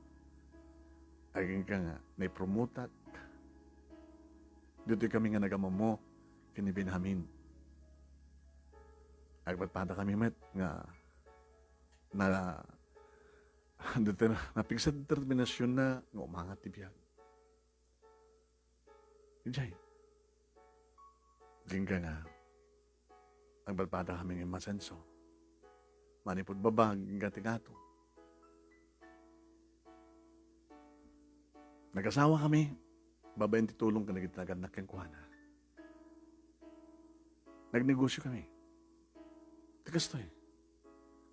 Aging ka nga, may promotat. Dito kami nga nagamamo, kinibinhamin. Agpatpada kami met, nga, dito na, napigsad determinasyon na, nga umangat tibiyag. Ijay. Gingga nga, agpatpada kami ng masenso. Manipod babag, gingga tigato. Nag-asawa kami, babayin titulong ka na gitagad na kengkuhana. Nagnegosyo kami. Tikas to eh.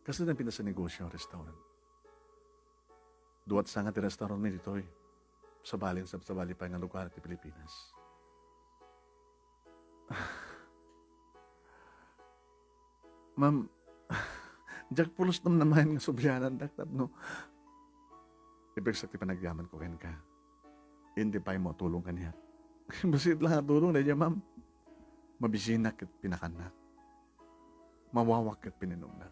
Kasi na pinasa negosyo ang restaurant. Duwat sangat yung restaurant ni dito eh. Sa bali pa yung lugar at Pilipinas. Ma'am, Jack pulos naman nga subyanan daktat no. Ibig sakti pa nagyaman ko kain ka. Hindi pa mo tulong kaniya. Basit lang tulong na niya, ma'am. Mabisinak at pinakanak. Mawawak at pininumnak.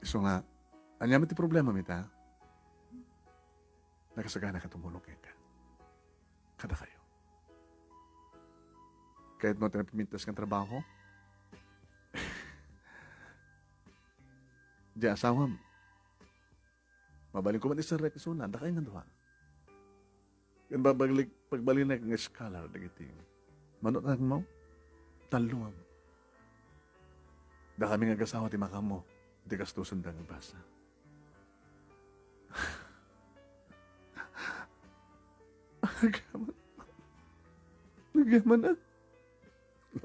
So nga, anya mo ti problema, mita? Nakasagana ka tumulong kayo ka. Kada kayo. Kahit mo tinapimintas kang trabaho, di asawam. Mabaling ko man isang reksunan, da kayo nga duha. Yan pagbalik na ng scholar, dagiting. Manot na mo, taluam. Da kami nga gasawa ti makamo, di kastusan da nga basa. Nagyaman na.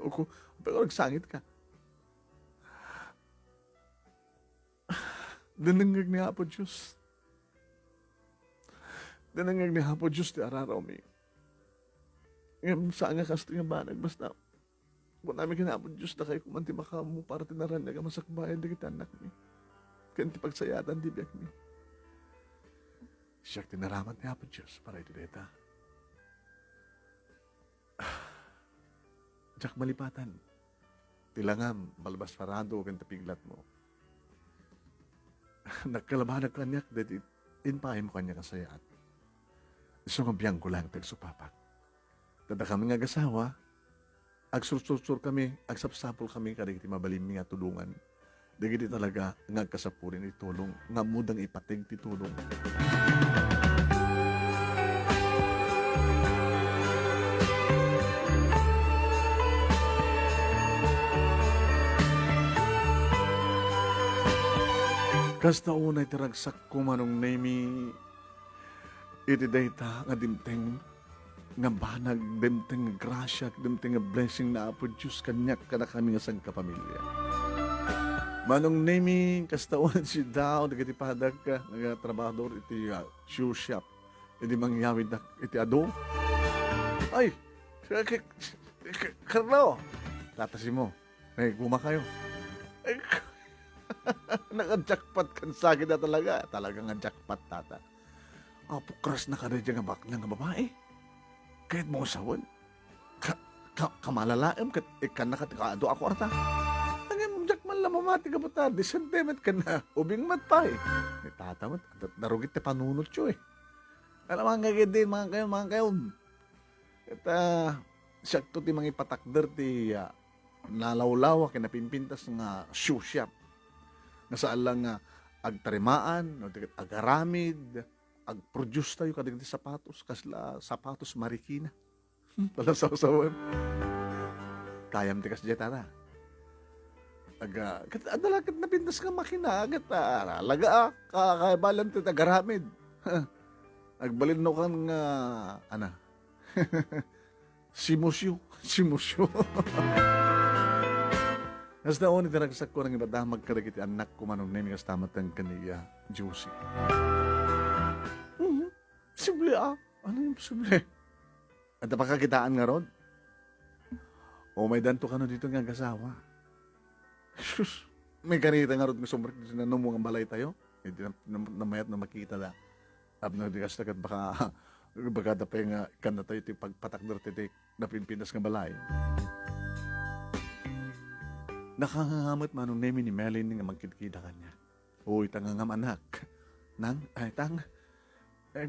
Loko, pero nagsangit ka. Danangag niya po, Diyos. Danangag niya po, Diyos, ti araraw mi. Ngayon, saan nga kasto nga banag, basta, kung namin kinapon, Diyos, na kayo kumanti makamu para tinaran na masakbayan na kita anak mi. Kanti pagsayatan, di biyak mi. Siyak tinaramat niya po, Diyos, para ito deta. Diyak malipatan. Tilangam, balbas farado, kang tapiglat mo. Nagkalabahan ka niyak, dahil inpahin mo kanya kasayat. So nga biyang ko lang tagsupapak. Tada kami nga gasawa, agsursur kami, agsapsapol kami, karigiti mabalim nga tulungan. Dagiti talaga, nga kasapurin itulong, nga mudang ipating titulong. Kasta unay tiragsak ko manong nemi iti dayta nga dimteng nga banag, dimteng nga grasya, dimteng nga blessing na apo Diyos kanyak kada kami nga sang kapamilya. Manong nemi kasta unay si Dao dagiti padag ka nga trabador iti shoe shop iti mangyawid na iti ado. Ay! Carlo! Tatasin mo. Ay, guma kayo. Ay, naka-jackpot kan sa akin na talaga. Talaga nga jackpot, tata. Apukras na ka rin dyan nga bakla nga babae. Kahit mo usawan. Kamalalaam, ikan na katikaado ako arta. Ang jak man lang mamati ka buta, di sentiment ka na, ubing mat pa eh. Tatamot, darugit na panunot siyo eh. Alam mga kagid mga kayo. At siyak to ti mga ipatakder ti nalawlawa kinapimpintas nga shoe shop. Nga saan lang agtarimaan, agaramid, agproduce tayo kadigdi sapatos, kasla sapatos marikina. Pala sawasawan. Kayam ti kas jetara. Adalakat na pintas ka makina, agat laga kakabalan ti agaramid. Agbalin no kan nga, simusyo. As na oni tinagsak ko ng ibadah magkaragiti anak ko manong nemi kas tamatang kaniya, Juicy. Simple ano yung simple? At napakakitaan nga ron. O may danto ka no dito nga gasawa. Sus, may kanita nga ron nga sumrak dito na numungang balay tayo. Hindi na mayat na makita na. Abno di kas tagat baka dapay nga ikan na tayo iti pagpatakder titik na pinpinas nga balay. Nakangangamot manong nemi ni Melanie nga magkidkida kanya. Uy, tangangam anak.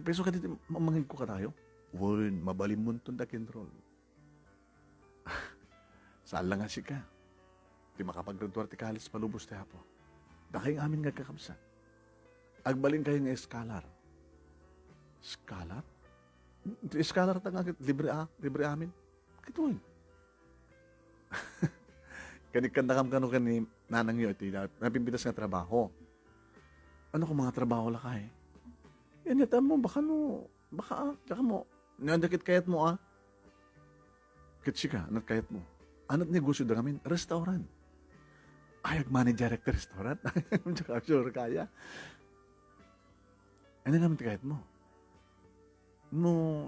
Peso ka dito, mamangin ko ka tayo. Uy, mabalim mo itong dakinrol. Saan lang nga si ka? Di makapag-graduar ti kalis palubos ti hapo. Dahil amin nga kakamsa. Agbalin kayo nga eskalar. Scholar? Scholar ta nga, libre amin. Kituin. Kanikandakam ka no ni nanang yun, napimpitas nga trabaho. Ano kung mga trabaho la ka eh? Yan yata mo, tsaka mo, nandakit kayat mo Kitsi ka, anat kayat mo. Anat negosyo da kami, restaurant. Ay, manager direct restaurant. Tsaka sure kaya. Ano naman ti kayat mo? No,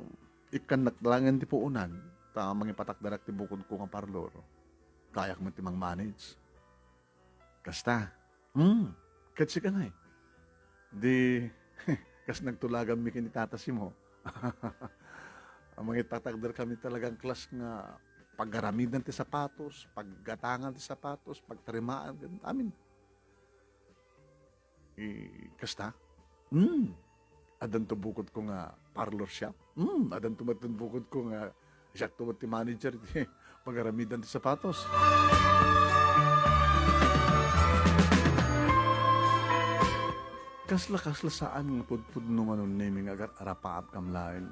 ikan naklangan ti puunan, tamang ipatakdarak ti bukod ko nga parlor, kayak mo ti mang manage. Kasta, katsi ka nga eh. Di, kas nagtulagan mi kinitatasim mo. Ang mga ipatakdar kami talagang klas nga paggaramidan ti sapatos, paggatangan ti sapatos, pagtarimaan, amin. Kasta, adan to bukod ko nga parlor shop. Adan to bukod ko nga siyak to ti manager ti pagaramidan ti sapatos. Kasla saan nga pudpud no manon nemi nga agar arapaap kam lain.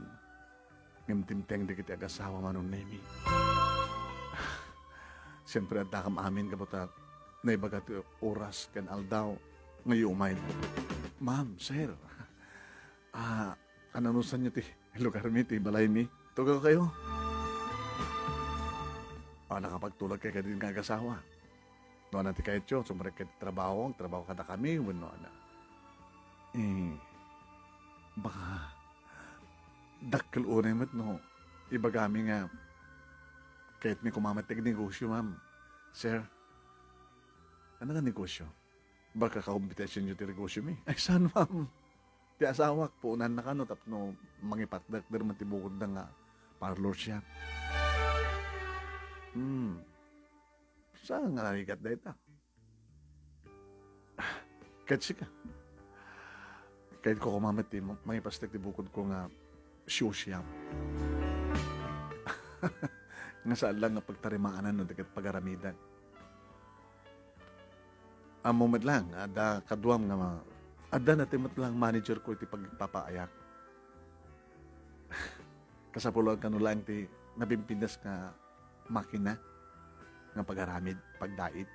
Ngimtimteng di kiti agasawa manon nemi. Siyempre at nakam amin kaputa na ibaga ti oras kan aldaw ngayon umayin ko. Ma'am, sir, kananusan nyo ti lugar mi, ti balay mi. Tugaw kayo. Nakapagtulog kayo din nga agasawa. Noon natin kayo tiyo, sumarek kayo trabaho ka na kami, wano na. Baka, dakil unay mat no, iba kami nga, kahit may kumamatig negosyo, ma'am. Sir, ano nga negosyo? Baka ka-competition nyo ti negosyo mi. Ay, saan, ma'am? Ti asawak, puunan na ka no, tapno mangipatdakder matibukod na nga parlor shop. Saan nga narikat na ito? Katsi ka. Kahit ko kumamit, mangipastak tibukod ko nga shoe shop. Nga saan lang nga pagtarimaanan no, dagat pagaramidan. Ang moment lang, ada kaduam nga ada na timot lang manager ko iti pagpapaayak. Kasapulan ka no lang ti nabimpinas nga makina nga pagaramid, pagdait.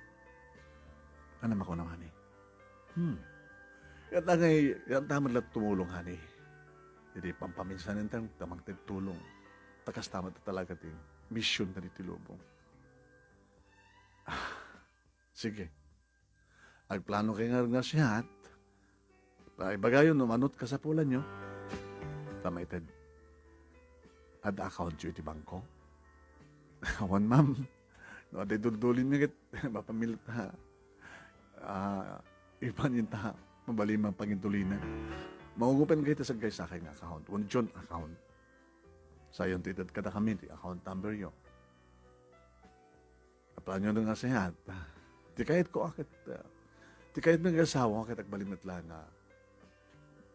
Ano mako naman eh? Yan tamad lang tumulong hani. Jadi pampaminsan nitang tamang tulong. Takas tamat na talaga ti mission na nitilubong. Sige. Agplano kayo nga siya at ibagayon, numanot ka sa pulan nyo. Tamaited. Ad account yun iti bangko. Awan, ma'am. No, aday dudulin mi kat mapamilit ha. Iban yun ta. Mabalimang pangintulinan. Magugupan kayo sa guys sa aking account. One John account. Sa yung titad kada kami, di account number yo. Apaan nyo nga siya. Di kahit ko akit, di kahit mga asawa, akit agbalimit lang na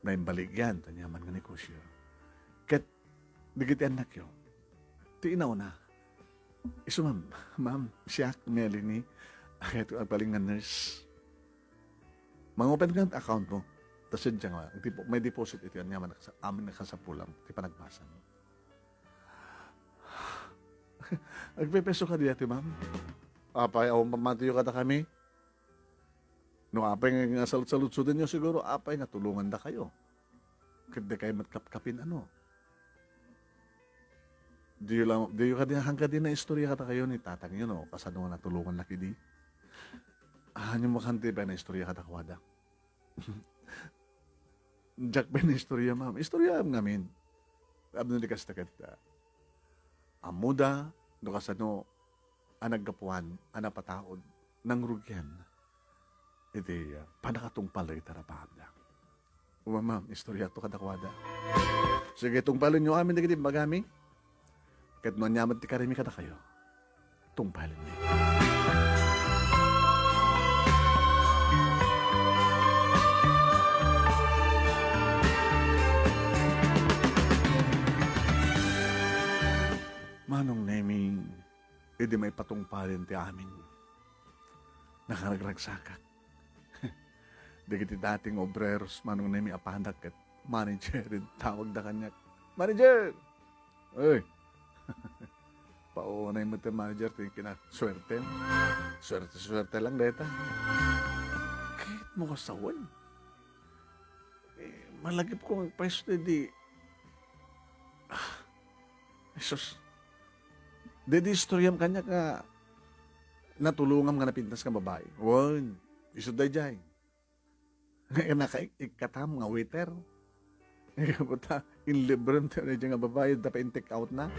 baligyan, tanyaman nga negosyo. Kat, di kiti anak yo. Ti inaw na. Iso ma'am, siya, Melanie, akit ko agbaling nga nurse. Mangupan ka account mo. Tapos yun dyan nga, may deposit ito yan, yaman, amin nakasapulang, di pa nagbasan. Agpepeso ka dito, ma'am. Apay, awang pamatiyo ka na kami. No, apay nga salut-salut-sudan nyo siguro, apay nga tulungan na kayo. Kada kayo matkapkapin, ano. Di yung hangga din na istorya ka na kayo ni tatang yun, no? Kasano nga natulungan na kidi. Yung makanti pa na istorya ka na kawada. Jack pa na istorya, ma'am. Istorya ngamin. Abno di kastakat. Amuda, no kasano, anaggapuan, anapataod, nang rugyan. Iti, panakatungpal na itarapahan na. Ma'am, istorya to kadakwada. Sige, tungpalin nyo amin na magami. Kahit manyaman ti karimi ka na kayo. Tungpalin nyo. Manong naming, hindi may patungpalin ti amin. Nakaragragsakak. Di kiti dating obreros, manong naming apanak at manager, tawag na kanya, Manager! Uy! Paunay mo ti manager, ito yung kinaswerte. Swerte lang deta. Kahit mo kasawan. Malagip ko ang pwesto, di. Jesus. Dedi istoryam kanya ka natulungam nga napintas ka babae. Wan, isod day jay. Nakaikatam nga waiter. Kaputa, inlibrem tayo na dyan nga babae, dapat in-take out na.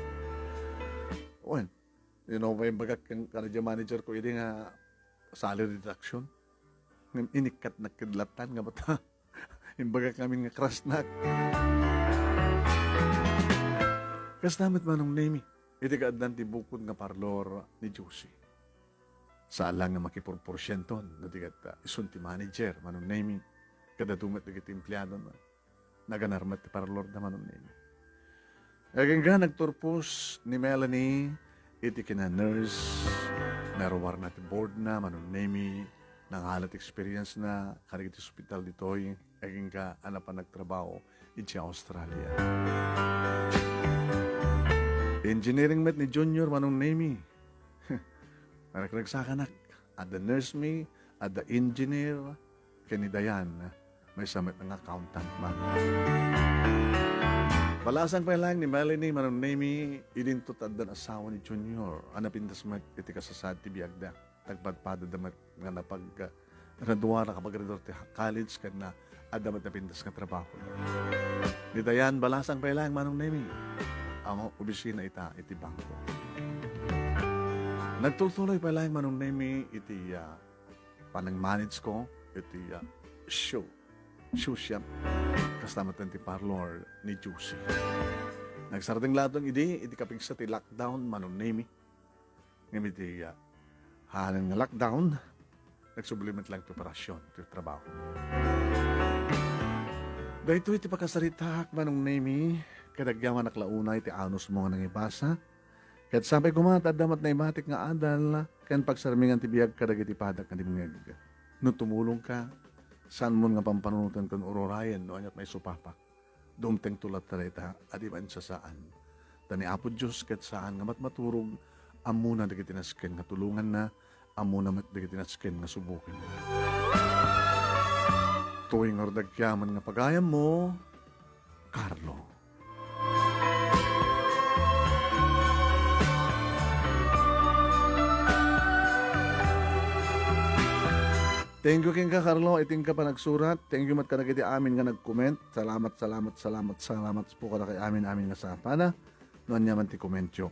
Wan, you know, may bagak yung kanadya manager ko, hindi nga salary deduction. Inikat na kidlatan nga bata. Yung bagak kami nga crush na. Kastamit manong name iti kaadlan ti bukod nga parlor ni Josie. Saan lang nga makipurporsyenton, no ti isun ti manager, manong naming, kada dumat ti empleyado na, naganarmat ti parlor na manong naming. Aging nga nagturpos ni Melanie, iti kina nurse, narawar na ti board na, manong naming, nangalat experience na, karigit ti hospital ditoy, aging ka anapan nagtrabaho, iti Australia. Engineering met ni Junior manong name Nagsanak. At the nurse me, at the engineer, kani Dayan, may samit ng accountant man. Balasan pa lang ni Melanie manong name idintot at dan asawa ni Junior. Anapintas met iti kasasad ti biagda. Tagpadpada damat nga napag graduara kapag graduar ti college kan na adamat napintas nga trabaho. Ni Dayan, balasan pa lang manong name ang opisina iti bangko. Nagtutuloy pa lang manong name iti panang-manage ko iti show shop kastamatan ti parlor ni Josie. Nagsarating latong iti kaping sa ti lockdown manong name ngam iti hanan nga lockdown nagsublimat lang preparasyon ti trabaho. Dahito iti pakasaritak manong name kadagyaman naklaunay ti anos mo nga nangibasa. Kat sabay kumata damat na imatik nga adal kan pagsarmingan ti biyag kadag iti padak nga di mga no tumulong ka saan mo nga pampanunutan kan urorayan no anyat may supapak dumteng tulat tareta adi man sa saan tani apo Diyos kat saan nga matmaturog amuna di kitinasken nga tulungan na amuna mat di kitinasken nga subukin tuwing ordagyaman nga pagayam mo Carlo. Thank you king ka Carlo, iting ka pa nagsurat. Thank you mat ka nagiti amin nga nag-comment. Salamat po ka na kay amin nga sa pana. Noon niya man ti komentyo.